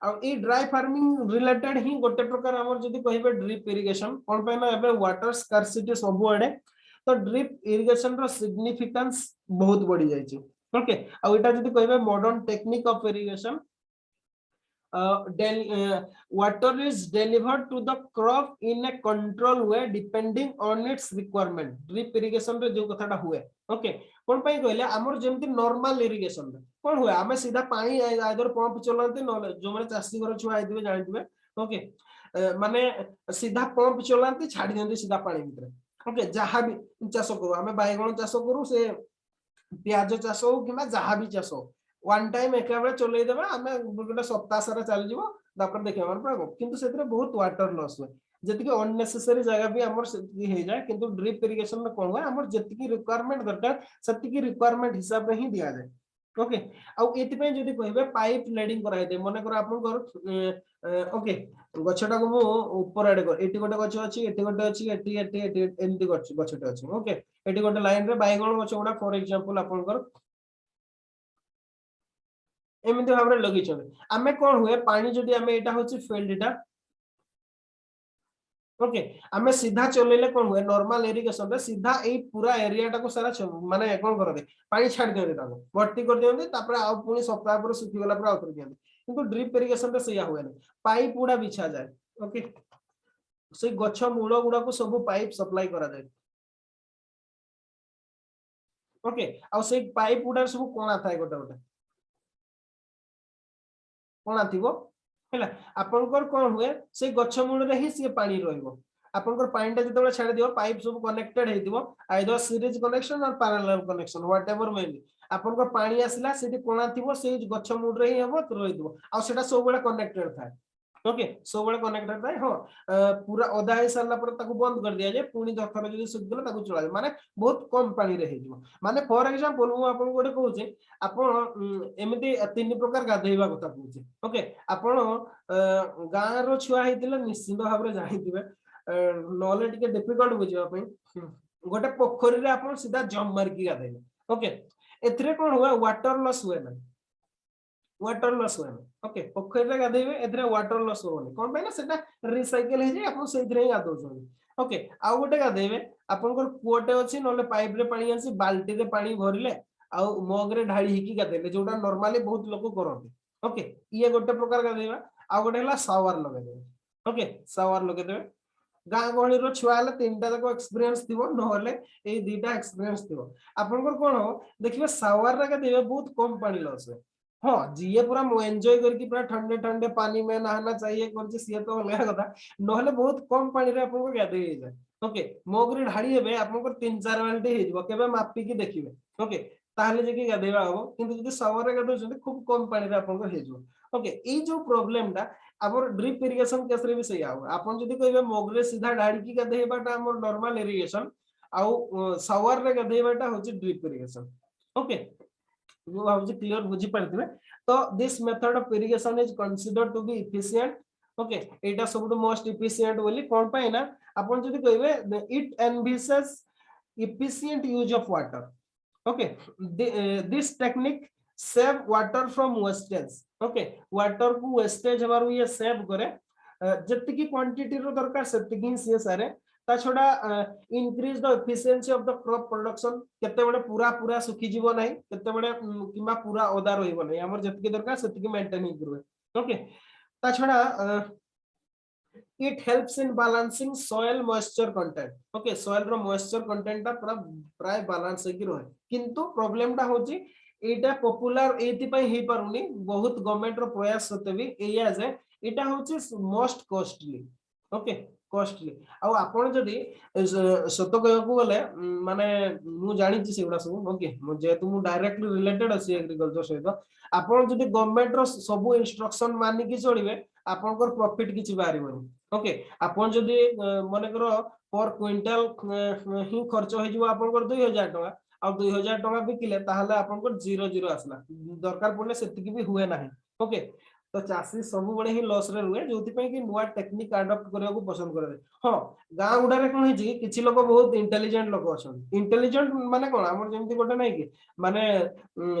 आ ई ड्राई फार्मिंग रिलेटेड ही गोटे प्रकार हमर जदी कहिबे ड्रिप इरिगेशन कोन पे ना एबे वाटर स्कार्सिटी सब आडे तो ड्रिप इरिगेशन रो सिग्निफिकेंस बहुत बढ़ी जाय छै ओके आ एटा जदी कहिबे modern technique of irrigation water is delivered to the crop in a control way depending on its requirement drip irrigation रे जो कथाटा हुए ओके कोन पई कहले हमर जेमति नॉर्मल इरिगेशन रे कोन हुए हमें सीधा पानी आइदर पंप चलाते न जो माने चासी घर छुआ आइदिबे जानिदिबे ओके माने सीधा पंप चलाते छाडी देंते सीधा पानी भीतर ओके जहां भी चाष करू हमें बायगण चाष करू से प्याज चाष हो किमा जहां भी चाष हो वन टाइम एकाबे चलै देबा हमें गोटे सप्ताह सारा चल जीवो तापर देखिबा मन पागो किंतु सेतरे बहुत वाटर लॉस हुए जतिके अननेसेसरी जगह भी हमर सेति हे जाय किंतु ड्रिप इरिगेशन में कोन हुए हमर जतिके रिक्वायरमेंट दरकार सतिके रिक्वायरमेंट हिसाब रे ही दिया जाय ओके आउ एति पे जदी कहबे पाइप लेडिंग कराइ दे मने कर आपन कर ओके गछटा को मु ऊपर आडे कर एटी गोटे गछ अछि एटी गोटे अछि एटी एमती गछटे अछि ओके एटी गोटे लाइन रे बाइगण गछ गुडा फॉर एग्जांपल आपन कर एमती भाबरे लगी छन आमे कोन हुए पानी जदी आमे एटा होछि फील्ड एटा ओके आमे सीधा चलेले कोन हुए नॉर्मल इरिगेशन रे सीधा एई पूरा एरिया टा को सारा माने कोन कर दे पानी छाड़ दे ताको भर्ती कर दियंती तापर आ पुनी सप्ताह पर सुखी गला पर आउतर दियंती किंतु ड्रिप इरिगेशन रे सया हुए नहीं पाइप उडा बिछा जाए ओके से गछ मूल गुडा को सब पाइप सप्लाई करा जाए ओके आ से पाइप उडा सब कोना थाए गोटे गोटे कोना थिबो हैला आपनकर कोन हुए से गछ मूल रे ही से पानी रहइबो आपनकर पानी ता जतबे छाड़ दियो पाइप सब कनेक्टेड हेतिबो आइदर सीरीज कनेक्शन और parallel connection whatever may be आपनकर पानी आसिला सेठी कोना थिबो से गछ मूल रे ही हबो रहिदिबो आ सेटा सब बेला कनेक्टेड थाए ओके सब बेला कनेक्टेड थाए हो पूरा ओदा हे सारला पर ताको बंद कर दिया जे पुनी दखर जदी सुख गेला ताको चला माने बहुत कम पानी रे हेजिबो माने फॉर एग्जांपल मु आपन गोटे कहूचे आपन एमिति तीन प्रकार गाधैबा कथा कहूचे ओके आपन गां रो छुआ हेतिले निश्चित भाबरे जानिथिबे नॉलेज के डिफिकल्ट बुझिबा पई गोटे पोखरी रे आपन सीधा जम मार की गाधैबे ओके एथरे कोन हुआ वाटर लॉस हुए ना वाटर लॉस हुए ओके पोखरी रे गाधैबे एथरे वाटर लॉस होनी कोन पे ना सेटा रिसाइकल हे जे आपन सेथरे ही गाधौ छन ओके आ गोटे गाधैबे आपन को कुओटे अछि नले पाइप रे पानी आसी बाल्टी रे पानी भरिले आ मग रे ढाळी हिकी गाधैले जोटा नॉर्मली बहुत लोग करते ओके ये गोटे प्रकार गाधैबा आ गोटे हला शावर लगे देबे ओके शावर लगे देबे गां गहली रो छुआ हला तीनटा तक एक्सपीरियंस थिबो नहले ए दुईटा एक्सपीरियंस थिबो आपन को कोन हो देखिबे शावर रे गाधैबे बहुत कम पानी लॉस है हाँ जी पूरा एंजॉय करके पूरा ठंडे ठंडे पानी में नहाना चाहिए कौन सी तो अलग कथा नहले बहुत कम पानी रे आपन को गाधै जाय ओके मगरे ढाड़ी हेबे आपन को 3-4 बाल्टी हे जबो केबे मापी की देखिबे ओके ताहले जे की गाधैबा हो किंतु जदी शावर रे गाधौ छथि खूब कम पानी रे आपन को हे जबो ओके ए जो प्रॉब्लम टा हमर ड्रिप इरिगेशन केस रे भी सही आउ आपन जदी कहबे मगरे सीधा ढाड़ी की गाधैबाटा हमर नॉर्मल इरिगेशन आउ शावर रे गाधैबाटा होची ड्रिप इरिगेशन ओके वो भाबुची क्लियर बुझी पारथिबे तो this method of irrigation is considered to be efficient okay एटा सबटु मोस्ट इफिशिएंट बोली कोन पाए ना आपण जदी कहबे it एनविसेस efficient use of water okay this technique save water from wastage okay water को wastage हमारो ये save करे जत्ती की क्वांटिटी रो दरकार सेत्ती की से सारे ता छोड़ा increase the efficiency of the crop production केते बडे पूरा पूरा सुखी जीव नाही केते बडे किमा पूरा ओदा रहिबो नाही हमर जत्ती की दरकार सेत्ती की मेंटेन करबे ओके ता छोड़ा it helps in balancing soil moisture content okay soil row moisture content ता पूरा प्राय बैलेंस हेकी रहे किंतु प्रॉब्लम ता होची एटा पॉपुलर एति पई हे पारुनी बहुत गवर्नमेंट रो प्रयास होते भी एया जे एटा होची मोस्ट कॉस्टली ओके कॉस्टली आ आपण जदी सत कहको गले माने मु जानि छी सेगुडा सब ओके मु जेतु मु डायरेक्टली रिलेटेड अछि एग्रीकल्चर सहित आपण जदी गवर्नमेंट रो सब इंस्ट्रक्शन मानि की चलिबे आपनकर प्रॉफिट किछि बारिबनी ओके आपण जदी माने करो पर क्विंटल ही खर्च हो जिवो आपनकर 2000 टका आ 2000 टका बिकिले ताहले आपनकर 00 आसला दरकार पड़ले सेतिकी भी हुए नाही ओके तो चासी सब बडे ही लॉस रे रुए जोति पे कि नुवा टेक्निक अडॉप्ट करिया को पसंद करे हां गां गुडा रे कोन हे जी किछि लोग बहुत इंटेलिजेंट लोग अछन इंटेलिजेंट माने कोन हमर जेमति गोटे नै कि माने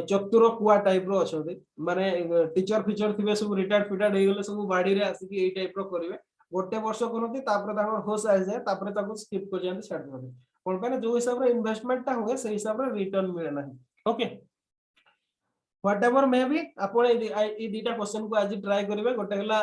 चतुर कुआ टाइप रो अछन माने टीचर फीचर थिबे सब रिटायर्ड हे गेले सब बाडी रे आसी कि एई टाइप रो करिवे गोटे वर्ष करती तापर ताकर होश आ जाए तापर ताको स्किप कर जाते छाड़ देते कोन पे जो हिसाब रे इन्वेस्टमेंट ता हुए से हिसाब रे रिटर्न मिले नाही ओके व्हाटएवर मे बी आपण ए दीटा क्वेश्चन को आज ट्राई करिवे गोटे हला